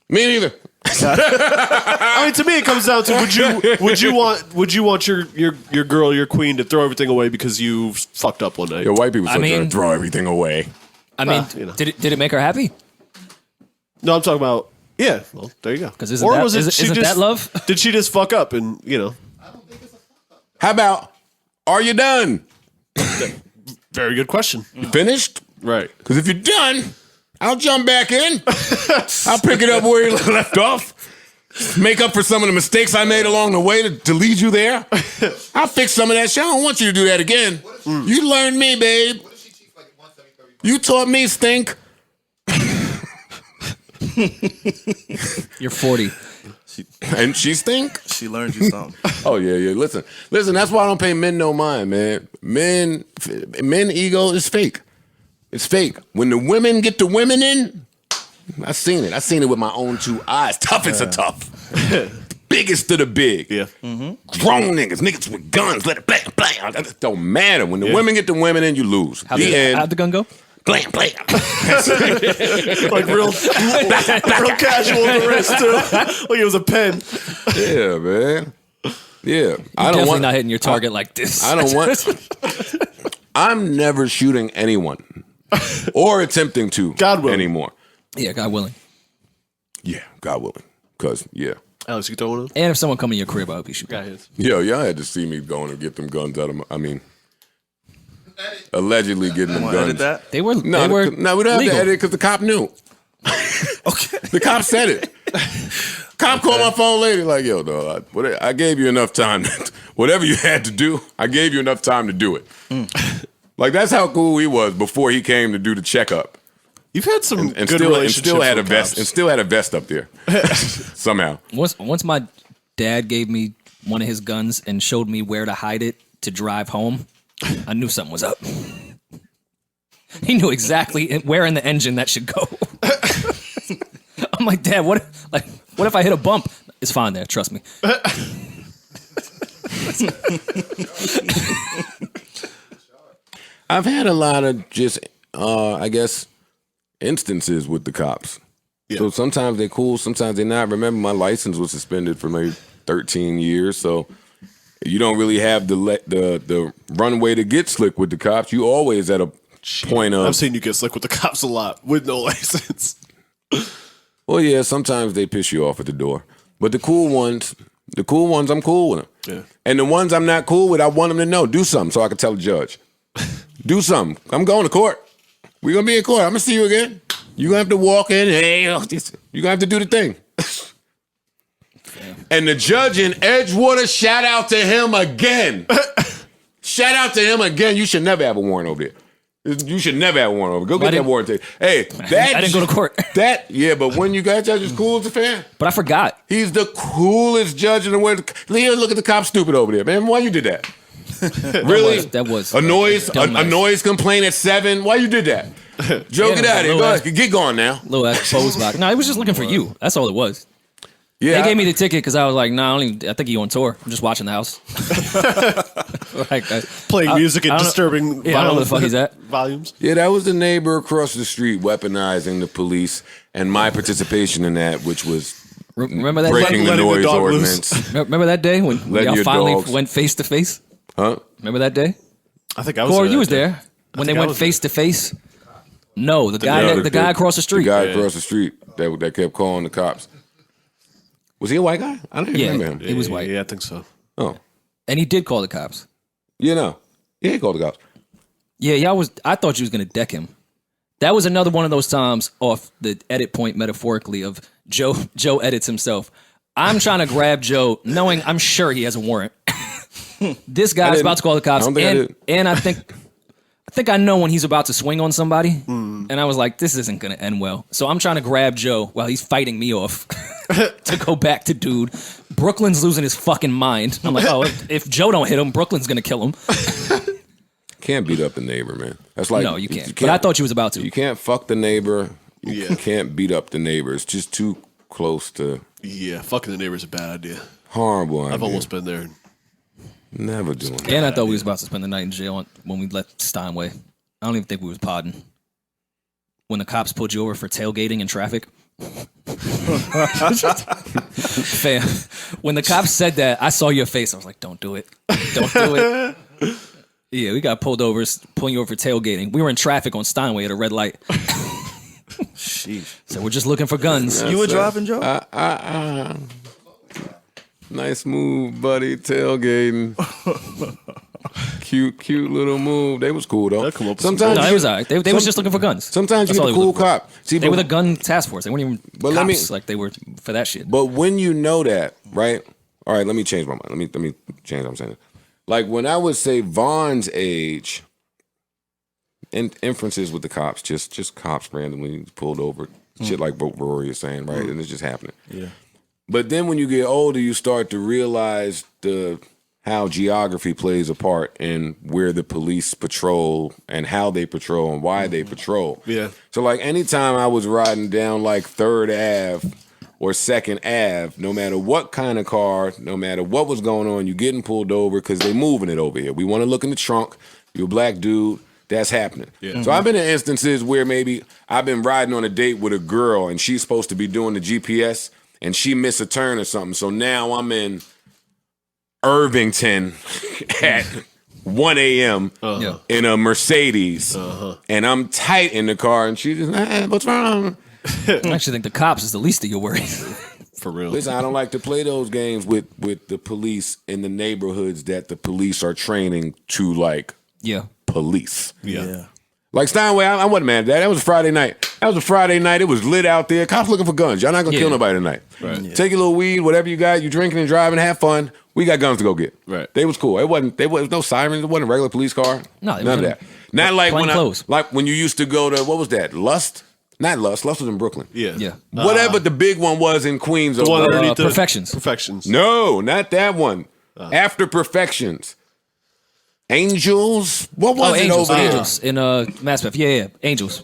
[SPEAKER 3] Me neither.
[SPEAKER 1] I mean, to me, it comes down to would you want your girl, your queen, to throw everything away because you fucked up one night?
[SPEAKER 3] Yo, white people
[SPEAKER 2] I
[SPEAKER 3] so trying
[SPEAKER 2] mean-
[SPEAKER 3] to throw everything away.
[SPEAKER 2] I mean,
[SPEAKER 1] you know.
[SPEAKER 2] did it make her happy?
[SPEAKER 1] No, I'm talking about. Yeah, well, there you go.
[SPEAKER 2] 'Cause isn't that love?
[SPEAKER 1] Did she just fuck up and
[SPEAKER 3] How about, are you done?
[SPEAKER 1] Very good question.
[SPEAKER 3] You finished?
[SPEAKER 1] Right.
[SPEAKER 3] Because if you're done, I'll jump back in. I'll pick it up where you left off. Make up for some of the mistakes I made along the way to lead you there. I'll fix some of that shit. I don't want you to do that again. You learned me, babe.
[SPEAKER 5] What if she cheats like once every 30
[SPEAKER 3] You taught me, stink.
[SPEAKER 2] You're 40.
[SPEAKER 3] And she stink.
[SPEAKER 4] She learned you something.
[SPEAKER 3] Oh, yeah. Listen. That's why I don't pay men no mind, man. Men ego is fake. It's fake. When the women get the women in, I seen it with my own two eyes. Toughest of tough. Biggest of the big.
[SPEAKER 1] Yeah.
[SPEAKER 3] Grown niggas with guns, let it blam, blam. That don't matter. When the women get the women in, you lose.
[SPEAKER 2] How'd the gun go?
[SPEAKER 3] Blam, blam.
[SPEAKER 1] Like real casual on the wrist too. Like it was a pen.
[SPEAKER 3] Yeah, man. Yeah. I don't
[SPEAKER 2] Definitely
[SPEAKER 3] want.
[SPEAKER 2] not hitting your target like this.
[SPEAKER 3] I don't want. I'm never shooting anyone or attempting to
[SPEAKER 1] God willing.
[SPEAKER 3] anymore.
[SPEAKER 2] Yeah, God willing.
[SPEAKER 3] Yeah, God willing. Because, yeah.
[SPEAKER 1] Alex, you throw one in?
[SPEAKER 2] And if someone come in your crib, I hope you shoot.
[SPEAKER 1] Got his.
[SPEAKER 3] Yo, y'all had to see me going and get them guns out of my, allegedly getting them
[SPEAKER 4] Want to edit
[SPEAKER 3] guns.
[SPEAKER 4] that?
[SPEAKER 2] They were
[SPEAKER 3] No,
[SPEAKER 2] they were
[SPEAKER 3] we don't have
[SPEAKER 2] legal.
[SPEAKER 3] to edit because the cop knew.
[SPEAKER 4] Okay.
[SPEAKER 3] The cop said it. Cop called my phone later like, yo, dog, I gave you enough time. Whatever you had to do, I gave you enough time to do it. Like, that's how cool he was before he came to do the checkup.
[SPEAKER 1] You've had some
[SPEAKER 3] And
[SPEAKER 1] good
[SPEAKER 3] still
[SPEAKER 1] relationships
[SPEAKER 3] had a
[SPEAKER 1] with
[SPEAKER 3] vest
[SPEAKER 1] cops.
[SPEAKER 3] and still had a vest up there. Somehow.
[SPEAKER 2] Once my dad gave me one of his guns and showed me where to hide it to drive home, I knew something was up. He knew exactly where in the engine that should go. I'm like, Dad, what if I hit a bump? It's fine there, trust me.
[SPEAKER 3] I've had a lot of just, I guess, instances with the cops.
[SPEAKER 1] Yeah.
[SPEAKER 3] So sometimes they're cool, sometimes they're not. Remember, my license was suspended for maybe 13 years, so you don't really have the runway to get slick with the cops. You always at a point of,
[SPEAKER 1] I've seen you get slick with the cops a lot with no license.
[SPEAKER 3] well, yeah, sometimes they piss you off at the door. But the cool ones, I'm cool with them.
[SPEAKER 1] Yeah.
[SPEAKER 3] And the ones I'm not cool with, I want them to know. Do something so I can tell the judge. Do something. I'm going to court. We're going to be in court. I'm going to see you again. You're going to have to walk in. Hey, you're going to have to do the thing. And the judge in Edgewater, shout out to him again. Shout out to him again. You should never have a warrant over there. You should never have a warrant over. Go get that warrant. Hey, that
[SPEAKER 2] I didn't go to court.
[SPEAKER 3] Yeah, but when you got judge as cool as a fan.
[SPEAKER 2] But I forgot.
[SPEAKER 3] He's the coolest judge in the world. Leo, look at the cop stupid over there, man. Why you did that? Really?
[SPEAKER 2] That was
[SPEAKER 3] a noise. A
[SPEAKER 2] dumbass.
[SPEAKER 3] noise complaint at 7. Why you did that? Joe,
[SPEAKER 2] Yeah,
[SPEAKER 3] get out of here.
[SPEAKER 2] little
[SPEAKER 3] Go
[SPEAKER 2] ass-
[SPEAKER 3] ahead. Get going now.
[SPEAKER 2] little exposed back. No, he was just looking for you. That's all it was.
[SPEAKER 3] Yeah,
[SPEAKER 2] They gave me the ticket because I was like, nah, I think you on tour. I'm just watching the house. Like,
[SPEAKER 1] Playing music
[SPEAKER 2] I
[SPEAKER 1] and
[SPEAKER 2] don't know-
[SPEAKER 1] disturbing
[SPEAKER 2] Yeah, I don't know where the fuck he's at.
[SPEAKER 1] volumes.
[SPEAKER 3] Yeah, that was the neighbor across the street weaponizing the police and my participation in that, which was
[SPEAKER 2] Remember that
[SPEAKER 3] breaking
[SPEAKER 2] day?
[SPEAKER 3] the
[SPEAKER 1] letting the
[SPEAKER 3] noise
[SPEAKER 1] dog
[SPEAKER 3] ordinance.
[SPEAKER 2] Remember that day when
[SPEAKER 3] Letting
[SPEAKER 2] y'all
[SPEAKER 3] your
[SPEAKER 2] finally
[SPEAKER 3] dogs-
[SPEAKER 2] went face to face?
[SPEAKER 3] Huh?
[SPEAKER 2] Remember that day?
[SPEAKER 1] I think I was
[SPEAKER 2] Corey,
[SPEAKER 1] there.
[SPEAKER 2] you was
[SPEAKER 1] that day.
[SPEAKER 2] there when they
[SPEAKER 1] think I
[SPEAKER 2] went
[SPEAKER 1] was there.
[SPEAKER 2] face to face. No, the guy, the guy across the street.
[SPEAKER 3] The guy across the street that kept calling the cops. Was he a white guy? I don't
[SPEAKER 2] Yeah.
[SPEAKER 3] remember him.
[SPEAKER 2] He was white.
[SPEAKER 1] Yeah, I think so.
[SPEAKER 3] Oh,
[SPEAKER 2] And he did call the cops.
[SPEAKER 3] you know, he called the cops.
[SPEAKER 2] Yeah, I thought you was gonna deck him. That was another one of those times off the edit point metaphorically of Joe edits himself. I'm trying to grab Joe, knowing I'm sure he has a warrant. This guy's
[SPEAKER 3] didn't.
[SPEAKER 2] about to call the cops,
[SPEAKER 3] I don't think I did.
[SPEAKER 2] and I think I know when he's about to swing on somebody. And I was like, this isn't gonna end well. So I'm trying to grab Joe while he's fighting me off. to go back to dude. Brooklyn's losing his fucking mind. I'm like, oh, if Joe don't hit him, Brooklyn's gonna kill him.
[SPEAKER 3] Can't beat up the neighbor, man. That's like
[SPEAKER 2] No, you can't. But I thought you was about to.
[SPEAKER 3] You can't fuck the neighbor. You
[SPEAKER 1] Yeah.
[SPEAKER 3] can't beat up the neighbor. It's just too close to
[SPEAKER 1] Yeah, fucking the neighbor's a bad idea.
[SPEAKER 3] horrible.
[SPEAKER 1] I've almost been there.
[SPEAKER 3] never doing that.
[SPEAKER 2] And I thought we was about to spend the night in jail when we left Steinway. I don't even think we was podding. When the cops pulled you over for tailgating in traffic. Fam, when the cops said that, I saw your face. I was like, don't do it. Don't do it. Yeah, we got pulled over, pulling you over for tailgating. We were in traffic on Steinway at a red light.
[SPEAKER 4] Sheesh.
[SPEAKER 2] So we're just looking for guns.
[SPEAKER 4] You were driving, Joe?
[SPEAKER 3] Nice move, buddy. Tailgating. cute little move. They was cool though.
[SPEAKER 1] They'll come up with some
[SPEAKER 3] Sometimes
[SPEAKER 2] No,
[SPEAKER 3] you
[SPEAKER 2] it was all right. They was just looking for guns.
[SPEAKER 3] Sometimes you
[SPEAKER 2] That's
[SPEAKER 3] get
[SPEAKER 2] all
[SPEAKER 3] the
[SPEAKER 2] they
[SPEAKER 3] cool
[SPEAKER 2] were looking for.
[SPEAKER 3] cop. See,
[SPEAKER 2] They were the gun task force. They weren't even
[SPEAKER 3] But
[SPEAKER 2] cops
[SPEAKER 3] let me-
[SPEAKER 2] like they were for that shit.
[SPEAKER 3] But when you know that, right? All right, let me change my mind. Let me change what I'm saying. Like when I would say Vaughn's age, inferences with the cops, just cops randomly pulled over, shit like what Rory is saying, right? And it's just happening.
[SPEAKER 4] Yeah.
[SPEAKER 3] But then when you get older, you start to realize how geography plays a part in where the police patrol and how they patrol and why they patrol.
[SPEAKER 1] Yeah.
[SPEAKER 3] So like anytime I was riding down like 3rd Ave or 2nd Ave, no matter what kind of car, no matter what was going on, you getting pulled over because they moving it over here. We want to look in the trunk. You're a black dude. That's happening.
[SPEAKER 1] Yeah.
[SPEAKER 3] So I've been in instances where maybe I've been riding on a date with a girl and she's supposed to be doing the GPS and she missed a turn or something. So now I'm in Irvington at 1 a.m.
[SPEAKER 2] Yeah.
[SPEAKER 3] in a Mercedes, and I'm tight in the car, and she's just, what's wrong?
[SPEAKER 2] I actually think the cops is the least of your worries.
[SPEAKER 1] For real.
[SPEAKER 3] Listen, I don't like to play those games with the police in the neighborhoods that the police are training to like
[SPEAKER 2] Yeah.
[SPEAKER 3] police.
[SPEAKER 1] Yeah.
[SPEAKER 3] Like Steinway, I wasn't mad at that. That was a Friday night. It was lit out there. Cops looking for guns. Y'all not gonna kill nobody tonight.
[SPEAKER 1] Right.
[SPEAKER 3] Take your little weed, whatever you got. You drinking and driving, have fun. We got guns to go get.
[SPEAKER 1] Right.
[SPEAKER 3] They was cool. There was no sirens. It wasn't a regular police car.
[SPEAKER 2] No, they
[SPEAKER 3] none of
[SPEAKER 2] were
[SPEAKER 3] that. Not like
[SPEAKER 2] plain
[SPEAKER 3] when
[SPEAKER 2] clothes.
[SPEAKER 3] like when you used to go to what was that? Lust? Not Lust. Lust was in Brooklyn.
[SPEAKER 1] Yeah.
[SPEAKER 2] Yeah.
[SPEAKER 3] Whatever the big one was in Queens.
[SPEAKER 1] The one
[SPEAKER 3] over there.
[SPEAKER 1] underneath the
[SPEAKER 2] Perfections.
[SPEAKER 1] Perfections.
[SPEAKER 3] No, not that one. After Perfections. Angels? What was it
[SPEAKER 2] Angels.
[SPEAKER 3] over there?
[SPEAKER 2] Angels in Mass Pef. Yeah. Angels.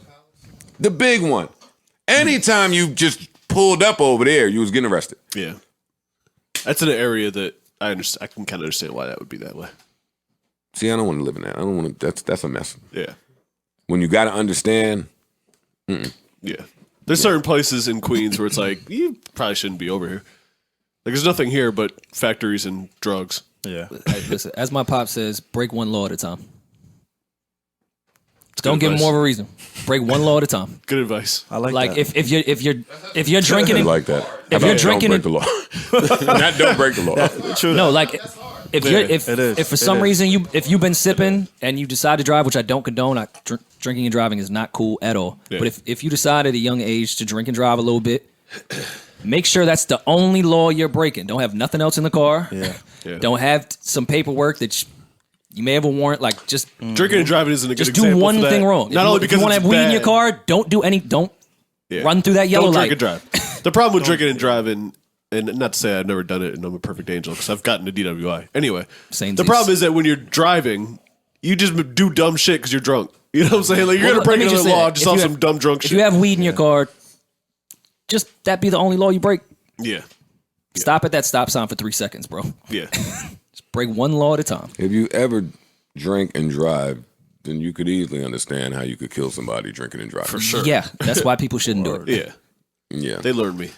[SPEAKER 3] The big one. Anytime you just pulled up over there, you was getting arrested.
[SPEAKER 1] Yeah. That's an area that I understand. I can kind of understand why that would be that way.
[SPEAKER 3] See, I don't want to live in that. I don't want to. That's a mess.
[SPEAKER 1] Yeah.
[SPEAKER 3] When you got to understand,
[SPEAKER 1] Yeah. There's certain places in Queens where it's like, you probably shouldn't be over here. Like, there's nothing here but factories and drugs.
[SPEAKER 4] Yeah.
[SPEAKER 2] Hey, listen, as my pop says, break one law at a time.
[SPEAKER 1] It's
[SPEAKER 2] Don't
[SPEAKER 1] good
[SPEAKER 2] give them
[SPEAKER 1] advice.
[SPEAKER 2] more of a reason. Break one law at a time.
[SPEAKER 1] Good advice.
[SPEAKER 4] I like
[SPEAKER 2] Like
[SPEAKER 4] that.
[SPEAKER 2] if you're drinking
[SPEAKER 3] I
[SPEAKER 2] and
[SPEAKER 3] like that.
[SPEAKER 2] If
[SPEAKER 3] How
[SPEAKER 2] you're
[SPEAKER 3] about
[SPEAKER 2] drinking
[SPEAKER 3] don't break the law. Not don't break the law.
[SPEAKER 4] True.
[SPEAKER 2] no, like if you're if
[SPEAKER 4] it is.
[SPEAKER 2] if for
[SPEAKER 4] It
[SPEAKER 2] some
[SPEAKER 4] is.
[SPEAKER 2] reason if you've been sipping and you decide to drive, which I don't condone, drinking and driving is not cool at all.
[SPEAKER 1] Yeah.
[SPEAKER 2] But if you decide at a young age to drink and drive a little bit, make sure that's the only law you're breaking. Don't have nothing else in the car.
[SPEAKER 4] Yeah.
[SPEAKER 1] Yeah.
[SPEAKER 2] Don't have some paperwork that you may have a warrant. Like just
[SPEAKER 1] Drinking and driving isn't a good
[SPEAKER 2] just do
[SPEAKER 1] example
[SPEAKER 2] one
[SPEAKER 1] for that.
[SPEAKER 2] thing wrong.
[SPEAKER 1] Not only because
[SPEAKER 2] if you want to
[SPEAKER 1] it's
[SPEAKER 2] have weed in your
[SPEAKER 1] bad.
[SPEAKER 2] car, don't
[SPEAKER 1] Yeah.
[SPEAKER 2] run through that yellow
[SPEAKER 1] Don't
[SPEAKER 2] light.
[SPEAKER 1] drink and drive. The problem with drinking and driving, and not to say I've never done it and I'm a perfect angel because I've gotten a DWI. Anyway,
[SPEAKER 2] Same
[SPEAKER 1] the
[SPEAKER 2] things.
[SPEAKER 1] problem is that when you're driving, you just do dumb shit because you're drunk. You know what I'm saying? Like, you're
[SPEAKER 2] Well,
[SPEAKER 1] going to break
[SPEAKER 2] let me
[SPEAKER 1] another
[SPEAKER 2] just say
[SPEAKER 1] law
[SPEAKER 2] that.
[SPEAKER 1] just
[SPEAKER 2] If
[SPEAKER 1] off
[SPEAKER 2] you
[SPEAKER 1] some
[SPEAKER 2] have-
[SPEAKER 1] dumb drunk
[SPEAKER 2] If
[SPEAKER 1] shit.
[SPEAKER 2] you have weed in your car, just that be the only law you break.
[SPEAKER 1] Yeah.
[SPEAKER 2] Stop at that stop sign for 3 seconds, bro.
[SPEAKER 1] Yeah.
[SPEAKER 2] Just break one law at a time.
[SPEAKER 3] If you ever drink and drive, then you could easily understand how you could kill somebody drinking and driving.
[SPEAKER 1] For sure.
[SPEAKER 2] Yeah, that's why people shouldn't do it.
[SPEAKER 1] Yeah.
[SPEAKER 3] Yeah.
[SPEAKER 1] They learned me.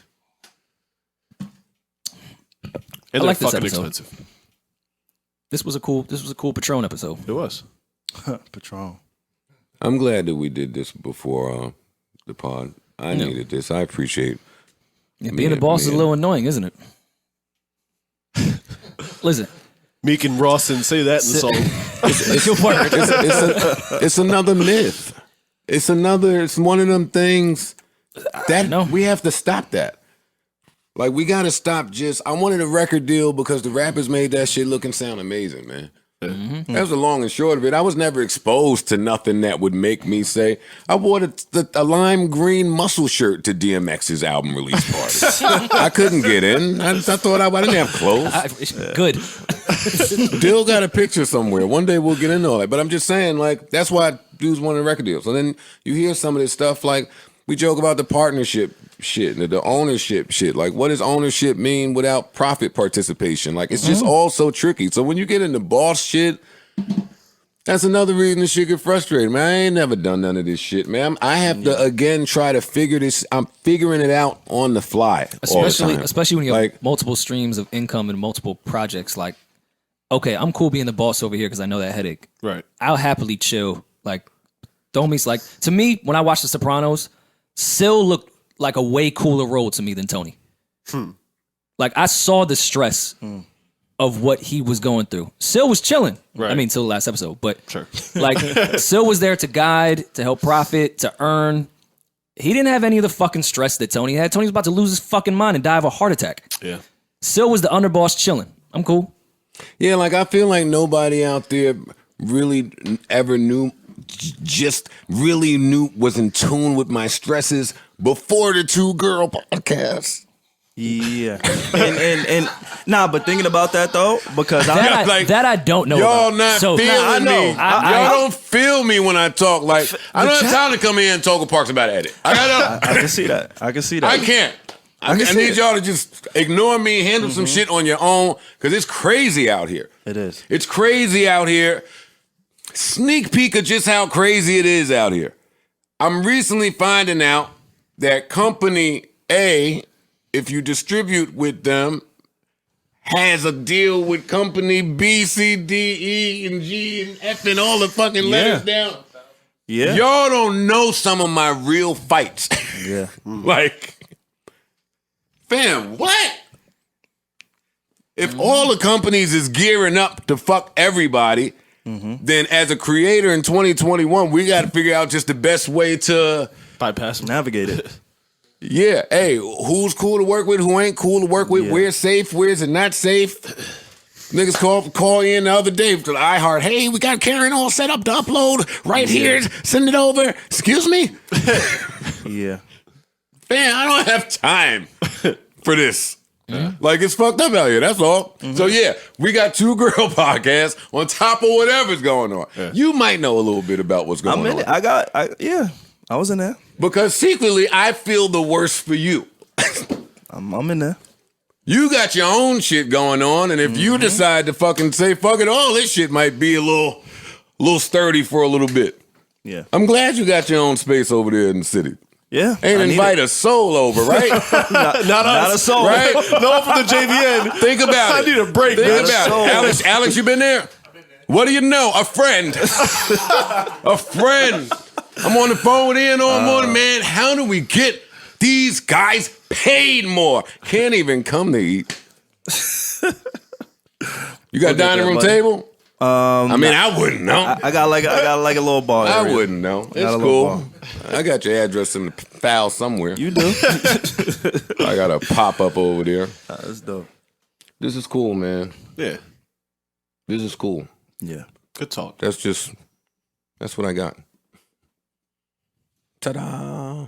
[SPEAKER 1] And
[SPEAKER 2] I like
[SPEAKER 1] they're
[SPEAKER 2] this
[SPEAKER 1] fucking
[SPEAKER 2] episode.
[SPEAKER 1] expensive.
[SPEAKER 2] This was a cool Patron episode.
[SPEAKER 1] It was.
[SPEAKER 4] Patron.
[SPEAKER 3] I'm glad that we did this before the pod. I needed this. I appreciate.
[SPEAKER 2] Yeah, being a boss is a little annoying, isn't it? Listen,
[SPEAKER 1] Meek and Rawson say that in the song.
[SPEAKER 2] it's your word.
[SPEAKER 3] It's another myth. It's one of them things that
[SPEAKER 2] know.
[SPEAKER 3] we have to stop that. Like we gotta stop I wanted a record deal because the rappers made that shit look and sound amazing, man. That's the long and short of it. I was never exposed to nothing that would make me say, I wore a lime green muscle shirt to DMX's album release party. I couldn't get in. I thought I didn't have clothes.
[SPEAKER 2] Good.
[SPEAKER 3] Still got a picture somewhere. One day we'll get into all that. But I'm just saying, like, that's why dudes wanted record deals. And then you hear some of this stuff, like, we joke about the partnership shit and the ownership shit. Like, what does ownership mean without profit participation? Like, it's just all so tricky. So when you get into boss shit, that's another reason this shit get frustrating, man. I ain't never done none of this shit, man. I have to, again, try to figure this. I'm figuring it out on the fly all the time.
[SPEAKER 2] Especially when you have
[SPEAKER 3] Like,
[SPEAKER 2] multiple streams of income and multiple projects. Like, okay, I'm cool being the boss over here because I know that headache.
[SPEAKER 1] Right.
[SPEAKER 2] I'll happily chill. Like, the homies, like, to me, when I watch The Sopranos, Sil looked like a way cooler role to me than Tony. Like, I saw the stress of what he was going through. Sil was chilling.
[SPEAKER 1] Right.
[SPEAKER 2] I mean, till the last episode, but
[SPEAKER 1] Sure.
[SPEAKER 2] like, Sil was there to guide, to help profit, to earn. He didn't have any of the fucking stress that Tony had. Tony was about to lose his fucking mind and die of a heart attack.
[SPEAKER 1] Yeah.
[SPEAKER 2] Sil was the underboss chilling. I'm cool.
[SPEAKER 3] yeah, like, I feel like nobody out there really ever was in tune with my stresses before the Two Girl podcast.
[SPEAKER 4] Yeah, and nah, but thinking about that though, because
[SPEAKER 2] That I don't know
[SPEAKER 3] Y'all
[SPEAKER 2] about.
[SPEAKER 3] not
[SPEAKER 2] So,
[SPEAKER 3] feeling
[SPEAKER 4] I know.
[SPEAKER 3] me.
[SPEAKER 2] I-
[SPEAKER 3] Y'all don't feel me when I talk. Like, I don't have time to come in and talk with Parks about edit.
[SPEAKER 4] I can see that. I can see that.
[SPEAKER 3] I can't. I
[SPEAKER 4] can see
[SPEAKER 3] need
[SPEAKER 4] it.
[SPEAKER 3] y'all to just ignore me, handle some shit on your own, because it's crazy out here.
[SPEAKER 4] It is.
[SPEAKER 3] It's crazy out here. Sneak peek of just how crazy it is out here. I'm recently finding out that company A, if you distribute with them, has a deal with company B, C, D, E, and G, and F, and all the fucking letters down.
[SPEAKER 4] Yeah.
[SPEAKER 3] Y'all don't know some of my real fights.
[SPEAKER 4] Yeah.
[SPEAKER 3] Like, fam, what? If all the companies is gearing up to fuck everybody, then as a creator in 2021, we got to figure out just the best way to,
[SPEAKER 1] Bypass him.
[SPEAKER 4] Navigate it.
[SPEAKER 3] yeah, hey, who's cool to work with, who ain't cool to work with,
[SPEAKER 4] Yeah.
[SPEAKER 3] where's safe, where's it not safe. Niggas call in the other day to the iHeart, hey, we got Karen all set up to upload right here, send it over. Excuse me?
[SPEAKER 4] Yeah.
[SPEAKER 3] Man, I don't have time for this. Like, it's fucked up out here, that's all. So yeah, we got Two Girl podcasts on top of whatever's going on. You might know a little bit about what's going
[SPEAKER 4] I'm in
[SPEAKER 3] on.
[SPEAKER 4] it. Yeah. I was in there.
[SPEAKER 3] Because secretly, I feel the worst for you.
[SPEAKER 4] I'm in there.
[SPEAKER 3] You got your own shit going on, and if you decide to fucking say, fuck it all, this shit might be a little sturdy for a little bit.
[SPEAKER 4] Yeah.
[SPEAKER 3] I'm glad you got your own space over there in the city.
[SPEAKER 4] Yeah.
[SPEAKER 3] Ain't
[SPEAKER 4] I need
[SPEAKER 3] invite
[SPEAKER 4] it.
[SPEAKER 3] a soul over, right?
[SPEAKER 1] Not us.
[SPEAKER 4] a soul.
[SPEAKER 3] Right?
[SPEAKER 1] No one from the JVN.
[SPEAKER 3] Think about
[SPEAKER 1] I
[SPEAKER 3] it.
[SPEAKER 1] need a break,
[SPEAKER 3] Think
[SPEAKER 1] man.
[SPEAKER 3] about it. Alex, you been there? What do you know? A friend. A friend. I'm on the phone with Ian all morning, man. How do we get these guys paid more? Can't even come to eat. You got dining room
[SPEAKER 4] money.
[SPEAKER 3] table? I mean, I wouldn't know.
[SPEAKER 4] I got like a little bar.
[SPEAKER 3] I
[SPEAKER 4] area.
[SPEAKER 3] wouldn't know.
[SPEAKER 4] Got
[SPEAKER 3] It's
[SPEAKER 4] a little
[SPEAKER 3] cool.
[SPEAKER 4] bar.
[SPEAKER 3] I got your address in the file somewhere.
[SPEAKER 4] You do.
[SPEAKER 3] I got a pop up over there.
[SPEAKER 4] That's dope.
[SPEAKER 3] This is cool, man.
[SPEAKER 1] Yeah.
[SPEAKER 3] This is cool.
[SPEAKER 4] Yeah.
[SPEAKER 1] Good talk.
[SPEAKER 3] That's what I got. Ta-da.